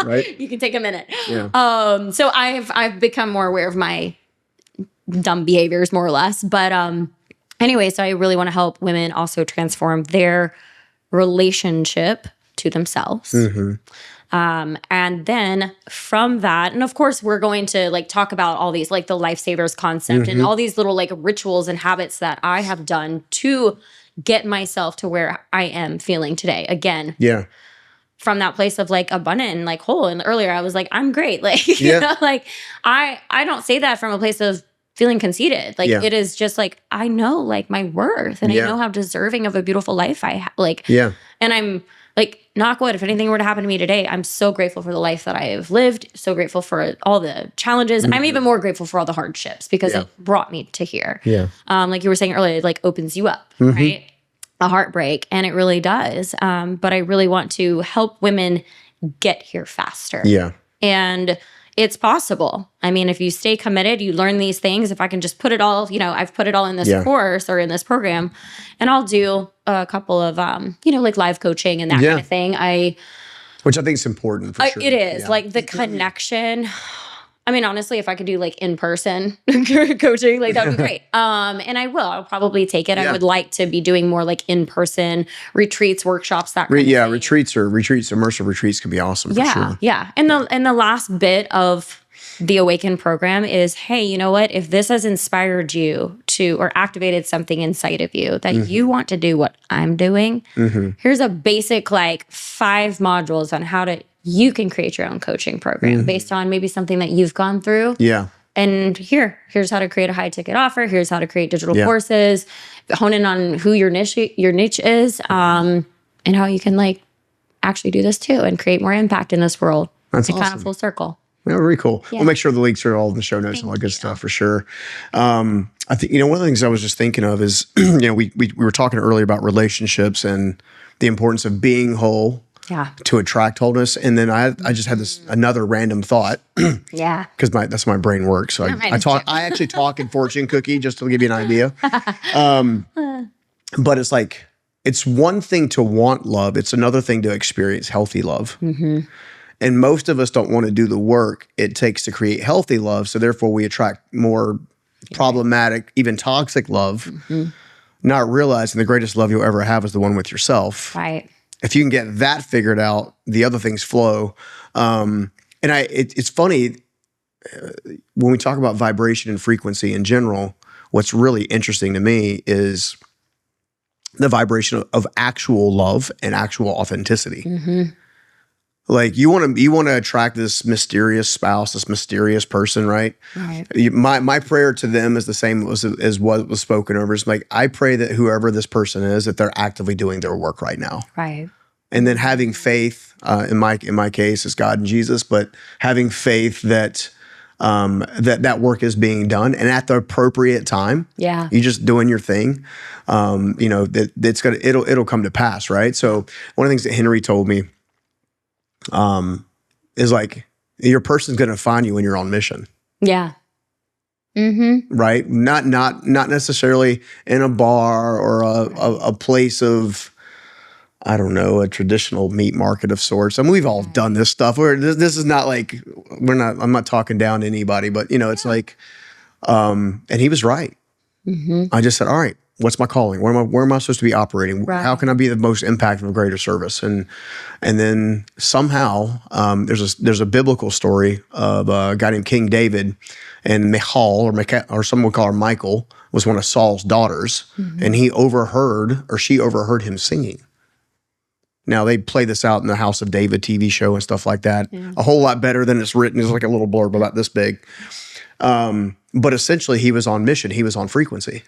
Right? You can take a minute. Yeah. So I've become more aware of my dumb behaviors, more or less. But anyway, so I really want to help women also transform their relationship to themselves. And then from that, and of course, we're going to like talk about all these, like the lifesavers concept and all these little like rituals and habits that I have done to get myself to where I am feeling today. Again, from that place of like abundant and like whole. And earlier I was like, I'm great. Like, you know, like I don't say that from a place of feeling conceited. Like Yeah. it is just like, I know like my worth and I know how deserving of a beautiful life I have. Like, and I'm like, knock wood, if anything were to happen to me today, I'm so grateful for the life that I have lived. So grateful for all the challenges. I'm even more grateful for all the hardships because it brought me to here. Like you were saying earlier, it like opens you up, right? A heartbreak. And it really does. But I really want to help women get here faster. And it's possible. I mean, if you stay committed, you learn these things. If I can just put it all, I've put it all in this course or in this program, and I'll do a couple of, like live coaching and that kind of thing. Which I think is important for sure. It is like the connection. I mean, honestly, if I could do like in-person coaching, like that would be great. And I'll probably take it. I would like to be doing more like in-person retreats, workshops, that kind of thing. Immersive retreats can be awesome for sure. Yeah. And the last bit of the AWAKEN program is, hey, you know what? If this has inspired you to, or activated something inside of you that you want to do what I'm doing, here's a basic like 5 modules on how you can create your own coaching program based on maybe something that you've gone through. And here's how to create a high ticket offer. Here's how to create digital courses, hone in on who your niche is, and how you can like actually do this too and create more impact in this world. That's awesome. Kind of awesome. Full circle. Yeah, very cool. We'll make sure the links are all in the show notes and all that good stuff for sure. I think, one of the things I was just thinking of is, we were talking earlier about relationships and the importance of being whole to attract wholeness. And then I just had this another random thought. Because that's my brain works. So I actually talk in fortune cookie just to give you an idea. But it's like, it's one thing to want love. It's another thing to experience healthy love. And most of us don't want to do the work it takes to create healthy love. So therefore we attract more problematic, even toxic love, not realizing the greatest love you'll ever have is the one with yourself. Right. If you can get that figured out, the other things flow. It's funny when we talk about vibration and frequency in general, what's really interesting to me is the vibration of actual love and actual authenticity. Like you want to attract this mysterious spouse, this mysterious person, right? My prayer to them is the same as what was spoken over. It's like, I pray that whoever this person is, that they're actively doing their work right now. Right. And then having faith, in my case, is God and Jesus, but having faith that that work is being done and at the appropriate time. You're just doing your thing. It'll come to pass, right? So one of the things that Henry told me is like, your person's going to find you when you're on mission. Right? Not necessarily in a bar or a place of, I don't know, a traditional meat market of sorts. I mean, we've all done this stuff. This is not like, I'm not talking down to anybody, but it's like, and he was right. I just said, all right, what's my calling? Where am I supposed to be operating? How can I be the most impactful of greater service? And then somehow there's a biblical story of a guy named King David, and Michal, or someone would call her Michael, was one of Saul's daughters, and she overheard him singing. Now they play this out in the House of David TV show and stuff like that. A whole lot better than it's written. It's like a little blurb about this big. But essentially he was on mission. He was on frequency.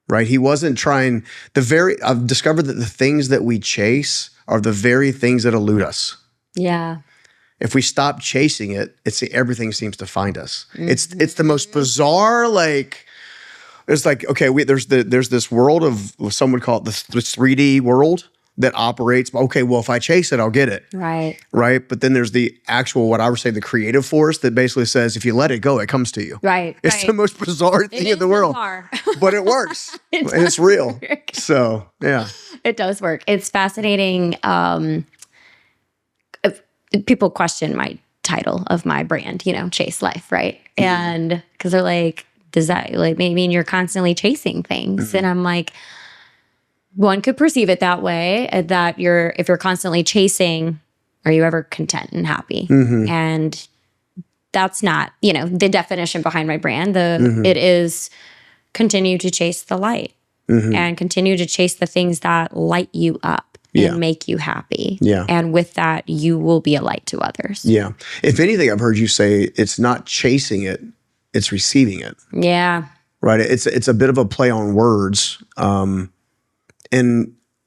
Right? He wasn't trying. I've discovered that the things that we chase are the very things that elude us. If we stop chasing it, everything seems to find us. It's the most bizarre, like, it's like, okay, there's this world of, some would call it this 3D world that operates. Okay, well, if I chase it, I'll get it. Right. But then there's the actual, what I would say, the creative force that basically says, if you let it go, it comes to you. It's the most bizarre thing in the world. But it works. And it's real. So, yeah. It does work. It's fascinating. People question my title of my brand, Chase Life, right? And because they're like, does that like mean you're constantly chasing things? And I'm like, one could perceive it that way, that if you're constantly chasing, are you ever content and happy? And that's not, the definition behind my brand. It is continue to chase the light and continue to chase the things that light you up and make you happy. And with that, you will be a light to others. If anything, I've heard you say it's not chasing it, it's receiving it. Yeah. Right. It's a bit of a play on words. And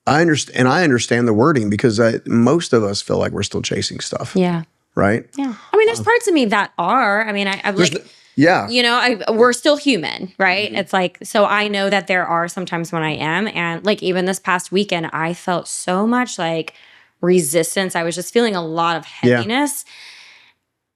I understand the wording because most of us feel like we're still chasing stuff. Yeah. Right. Yeah. I mean, there's parts of me that are. I mean, I'm like, yeah. you know, we're still human, right? It's like, so I know that there are sometimes when I am. And like, even this past weekend, I felt so much like resistance. I was just feeling a lot of heaviness.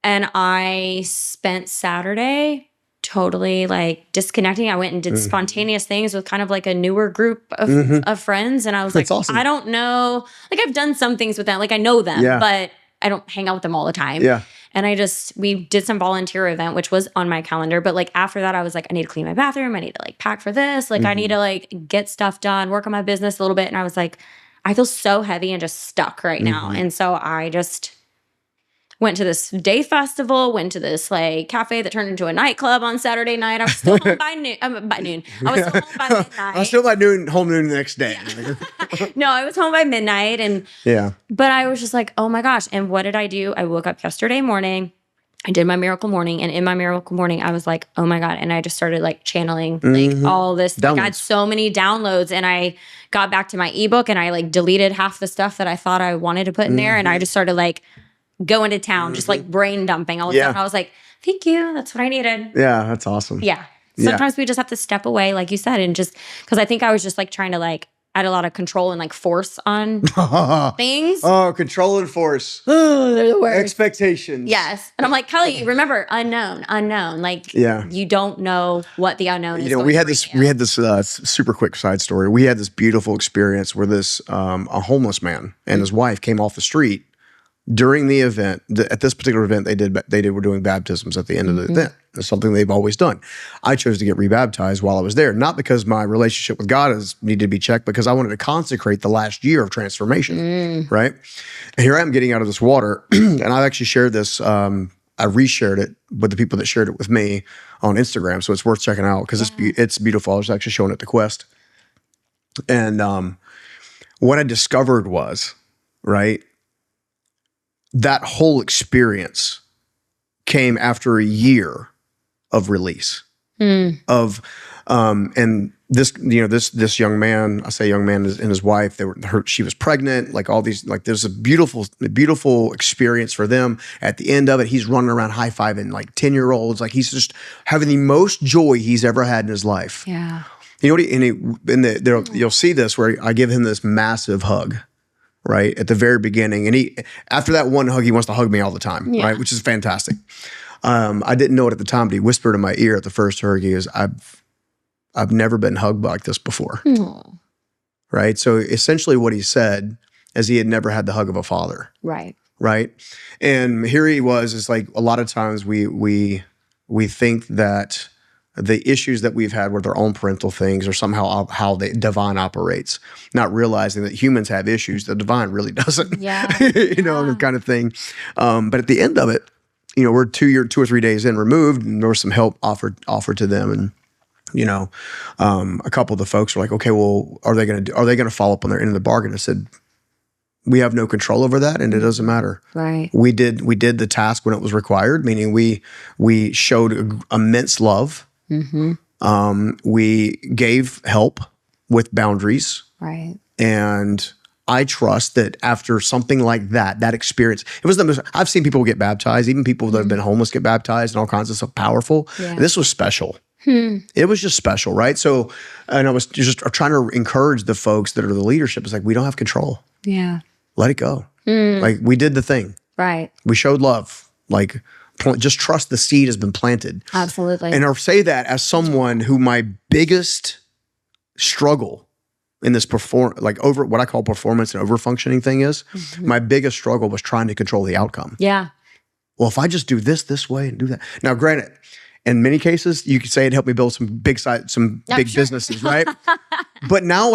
And I spent Saturday totally like disconnecting. I went and did spontaneous things with kind of like a newer group of friends. And I was That's like, awesome. I don't know. Like I've done some things with them. Like I know them, Yeah. but I don't hang out with them all the time. Yeah. And we did some volunteer event, which was on my calendar. But like after that, I was like, I need to clean my bathroom. I need to like pack for this. Like I need to like get stuff done, work on my business a little bit. And I was like, I feel so heavy and just stuck right now. And so I just went to this day festival, went to this like cafe that turned into a nightclub on Saturday night. I was still home by noon. I was still home by midnight. I was still home noon the next day. No, I was home by midnight. And but I was just like, oh my gosh. And what did I do? I woke up yesterday morning. I did my miracle morning. And in my miracle morning, I was like, oh my God. And I just started like channeling like all this. Like, I had so many downloads and I got back to my ebook and I like deleted half the stuff that I thought I wanted to put in there. And I just started like going to town, just like brain dumping all the stuff. And I was like, thank you. That's what I needed. Yeah, that's awesome. Yeah. Sometimes we just have to step away, like you said, and just because I think I was just like trying to like add a lot of control and like force on things. Oh, control and force. Oh, they're the worst. Expectations. Yes. And I'm like, Kelly, remember, unknown. Like, you don't know what the unknown is. We had this super quick side story. We had this beautiful experience where this a homeless man and his wife came off the street during the event. At this particular event, they were doing baptisms at the end of the event. It's something they've always done. I chose to get rebaptized while I was there, not because my relationship with God needed to be checked, because I wanted to consecrate the last year of transformation, right? And here I am getting out of this water, and I've actually shared this. I reshared it with the people that shared it with me on Instagram, so it's worth checking out because it's beautiful. I was actually showing it to Quest. And what I discovered was, right, that whole experience came after a year of release of, and this young man, I say young man and his wife, she was pregnant, like all these, like there's a beautiful experience for them. At the end of it, he's running around high-fiving like 10-year-olds. Like he's just having the most joy he's ever had in his life. Yeah. You know, you'll see this where I give him this massive hug. Right at the very beginning, and after that one hug, he wants to hug me all the time, right? Which is fantastic. I didn't know it at the time, but he whispered in my ear at the first hug. He goes, "I've never been hugged like this before." Aww. Right. So essentially, what he said is he had never had the hug of a father. Right. Right. And here he was. It's like a lot of times we think that the issues that we've had with our own parental things are somehow how the divine operates, not realizing that humans have issues. The divine really doesn't, kind of thing. But at the end of it, we're 2 or 3 days in removed, and there was some help offered to them. And, a couple of the folks were like, okay, well, are they going to follow up on their end of the bargain? I said, we have no control over that, and it doesn't matter. Right. We did the task when it was required, meaning we showed immense love. We gave help with boundaries. Right. And I trust that after something like that experience, it was the most, I've seen people get baptized, even people that have been homeless get baptized and all kinds of stuff, powerful. Yeah. This was special. It was just special, right? So, and I was just trying to encourage the folks that are the leadership. It's like, we don't have control. Yeah. Let it go. Like we did the thing. Right. We showed love. Like, just trust the seed has been planted. Absolutely. And I'll say that as someone who my biggest struggle in this over what I call performance and over functioning thing is, my biggest struggle was trying to control the outcome. Yeah. Well, if I just do this way and do that. Now, granted, in many cases, you could say it helped me build some big businesses, right? But knowing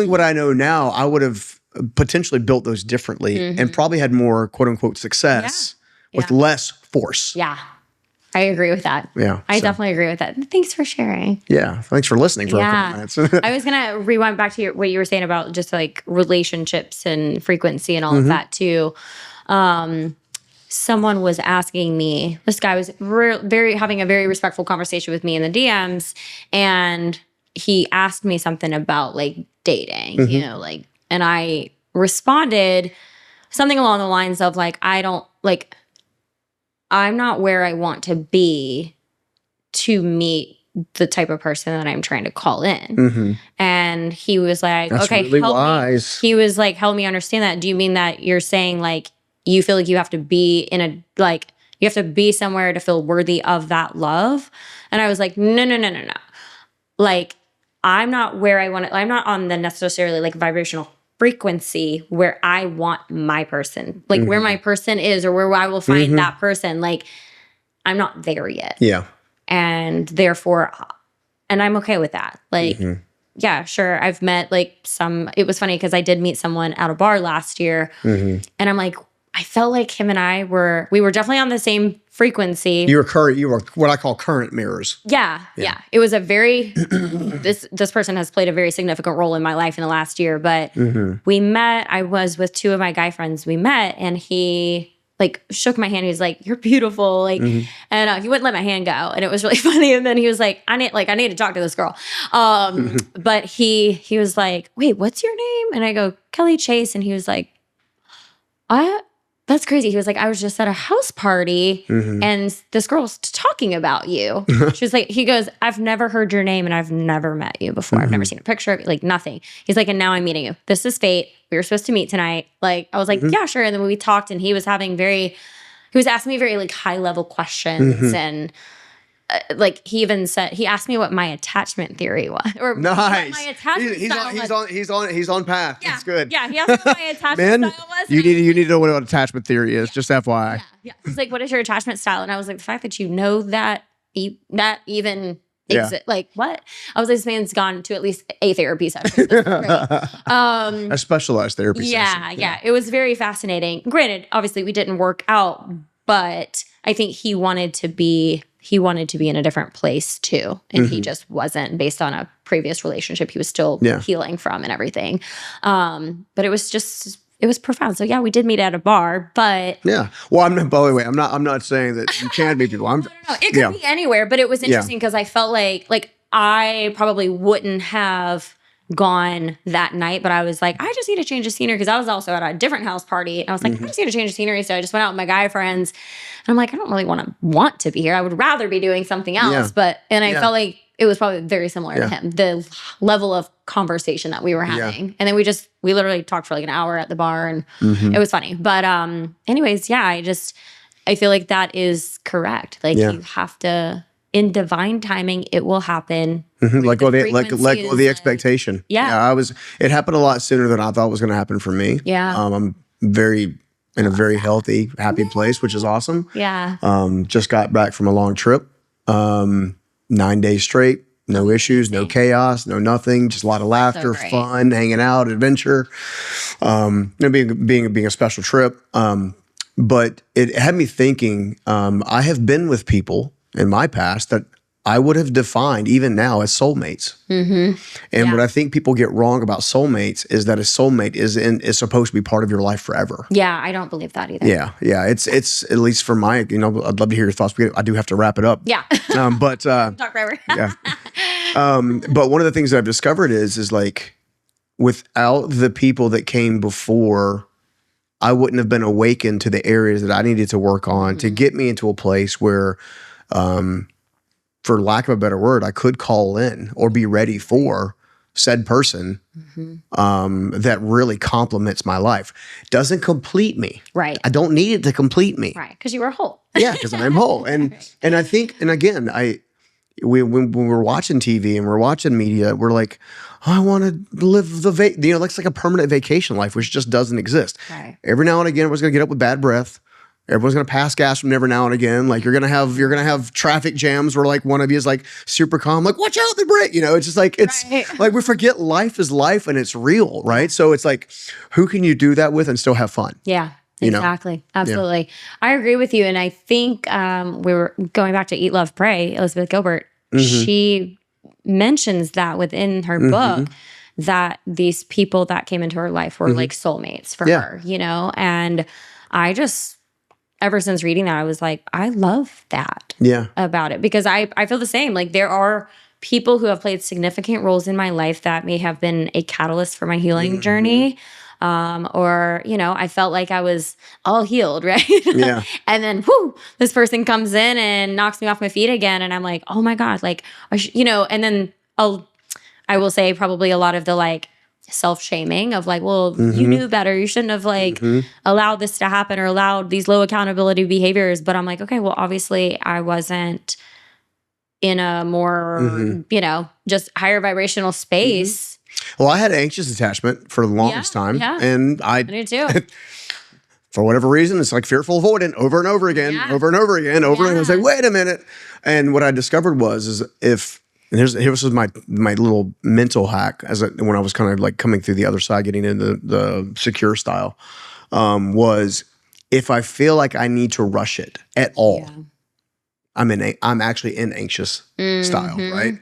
what I know now, I would have potentially built those differently and probably had more quote unquote success. With less force. Yeah. I agree with that. Yeah. I definitely agree with that. Thanks for sharing. Yeah. Thanks for listening for a couple minutes. I was going to rewind back to what you were saying about just like relationships and frequency and all of that too. someone was asking me, this guy was having a very respectful conversation with me in the DMs, and he asked me something about like dating, you know, like, and I responded something along the lines of like, I'm not where I want to be to meet the type of person that I'm trying to call in. And he was like, That's okay, really help wise. me. He was like, help me understand that. Do you mean that you're saying like, you feel like you have to be in a, like, you have to be somewhere to feel worthy of that love? And I was like, no. Like, I'm not where I want to, I'm not on the necessarily like vibrational frequency where I want my person, like where my person is or where I will find that person. Like, I'm not there yet. Yeah. And therefore, and I'm okay with that. Like, yeah, sure. I've met like it was funny because I did meet someone at a bar last year, and I'm like, I felt like him and we were definitely on the same frequency. You were what I call current mirrors. Yeah. It was a very, this person has played a very significant role in my life in the last year, but we met, I was with two of my guy friends, we met, and he like shook my hand. He was like, "You're beautiful." Like, and he wouldn't let my hand go. And it was really funny. And then he was like, I need to talk to this girl. But he was like, "Wait, what's your name?" And I go, "Kelly Chase." And he was like, "That's crazy." He was like, "I was just at a house party and this girl's talking about you." She was like, he goes, "I've never heard your name and I've never met you before. I've never seen a picture of you, like nothing." He's like, "And now I'm meeting you. This is fate. We were supposed to meet tonight." Like, I was like, "Yeah, sure." And then we talked, and he was asking me very like high level questions. And like he even said, he asked me what my attachment theory was, or nice. what my attachment style was. He's on path. Yeah, That's good. Yeah, he asked me what my attachment style was. You need to know what attachment theory is. Just FYI. Yeah. He's like, "What is your attachment style?" And I was like, the fact that you know that even exists, like what? I was like, this man's gone to at least a therapy session. This is great. A specialized therapy session. Yeah. It was very fascinating. Granted, obviously we didn't work out, but I think he wanted to be in a different place too. And he just wasn't, based on a previous relationship he was still healing from and everything. But it was profound. So yeah, we did meet at a bar, but yeah. Well, by the way, I'm not saying that you can't meet people. No. It could be anywhere, but it was interesting because I felt like I probably wouldn't have gone that night, but I was like, I just need to change the scenery, because I was also at a different house party. And I was like, I just need to change the scenery. So I just went out with my guy friends. And I'm like, I don't really want to be here. I would rather be doing something else. And I felt like it was probably very similar to him, the level of conversation that we were having. And then we literally talked for like an hour at the bar, and it was funny. But anyways, I feel like that is correct. Like you have to, in divine timing, it will happen. Like the expectation. It happened a lot sooner than I thought was going to happen for me. I'm in a very healthy, happy place, which is awesome. Just got back from a long trip, 9 days straight, no issues, no chaos, no nothing, just a lot of laughter, fun, hanging out, adventure. Being a special trip. But it had me thinking, I have been with people in my past that I would have defined even now as soulmates. And what I think people get wrong about soulmates is that a soulmate is supposed to be part of your life forever. Yeah, I don't believe that either. Yeah. It's at least for my, I'd love to hear your thoughts. I do have to wrap it up. Yeah. But talk forever. But one of the things that I've discovered is like, without the people that came before, I wouldn't have been awakened to the areas that I needed to work on to get me into a place where, for lack of a better word, I could call in or be ready for said person that really complements my life. Doesn't complete me. Right. I don't need it to complete me. Right. Because you were whole. Yeah, because I'm whole. And I think, and again, when we're watching TV and we're watching media, we're like, I want to live it's like a permanent vacation life, which just doesn't exist. Right. Every now and again, everyone's going to get up with bad breath. Everyone's going to pass gas from every now and again. Like you're going to have traffic jams where like one of you is like super calm, like watch out the brake. It's just like, like we forget life is life and it's real. Right. So it's like, who can you do that with and still have fun? Yeah. Exactly. Absolutely. Yeah. I agree with you. And I think we were going back to Eat, Love, Pray, Elizabeth Gilbert. She mentions that within her book, that these people that came into her life were like soulmates for her, and ever since reading that, I was like, I love that about it, because I feel the same. Like, there are people who have played significant roles in my life that may have been a catalyst for my healing journey. Or, I felt like I was all healed, right? Yeah. And then, this person comes in and knocks me off my feet again. And I'm like, oh my God, like, and then I will say probably a lot of the like self-shaming of like, well, you knew better. You shouldn't have like allowed this to happen or allowed these low accountability behaviors. But I'm like, okay, well, obviously I wasn't in a more, just higher vibrational space. Well, I had anxious attachment for the longest time. Yeah. And I do too. For whatever reason, it's like fearful avoidant over and over again, over and over again, over and I was like, wait a minute. And what I discovered was here was my little mental hack when I was kind of like coming through the other side, getting into the secure style, was if I feel like I need to rush it at all, I'm actually in anxious style, right?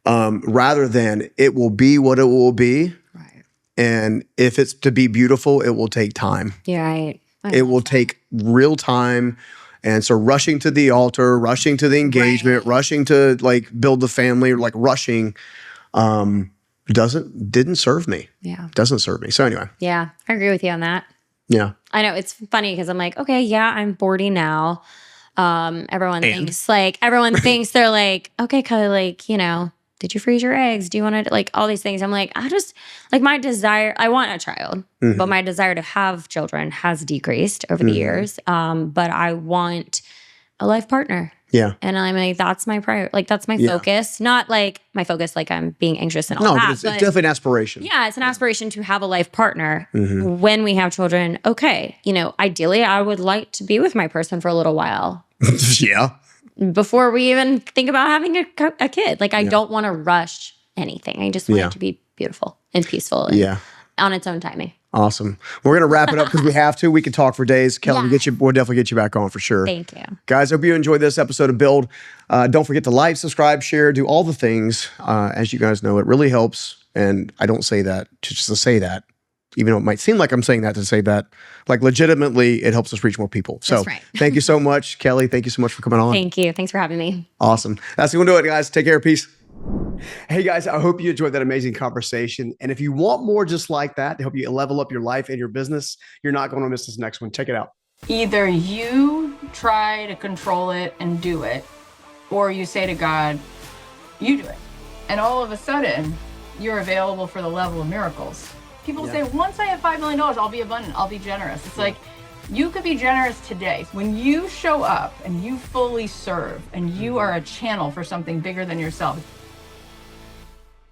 Rather than it will be what it will be. Right. And if it's to be beautiful, it will take time. Yeah, right. It will take real time. And so rushing to the altar, rushing to the engagement, rushing to like build the family, like rushing, didn't serve me. Yeah. Doesn't serve me. So anyway. Yeah, I agree with you on that. Yeah. I know, it's funny because I'm like, okay, yeah, I'm 40 now. Everyone thinks they're like, okay, Kelly, like, did you freeze your eggs? Do you want to, like, all these things? I'm like, I just, like, my desire, I want a child, but my desire to have children has decreased over the years. But I want a life partner. Yeah. And I'm like, that's my priority. Like, that's my focus. Not like my focus, like I'm being anxious and all that. But it's definitely an aspiration. Yeah, it's an aspiration to have a life partner when we have children. Okay. Ideally, I would like to be with my person for a little while. Yeah. Before we even think about having a kid. Like, I don't want to rush anything. I just want it to be beautiful and peaceful and on its own timing. Awesome. We're going to wrap it up because we have to. We could talk for days. Kelly, we'll definitely get you back on for sure. Thank you. Guys, hope you enjoyed this episode of Build. Don't forget to like, subscribe, share, do all the things. As you guys know, it really helps. And I don't say that just to say that, even though it might seem like I'm saying that to say that. Like, legitimately, it helps us reach more people. So thank you so much, Kelly. Thank you so much for coming on. Thank you. Thanks for having me. Awesome. That's going to do it, guys. Take care. Peace. Hey, guys, I hope you enjoyed that amazing conversation. And if you want more just like that to help you level up your life and your business, you're not going to miss this next one. Check it out. Either you try to control it and do it, or you say to God, you do it. And all of a sudden, you're available for the level of miracles. People say, once I have $5 million, I'll be abundant, I'll be generous. It's like, you could be generous today. When you show up and you fully serve and you are a channel for something bigger than yourself,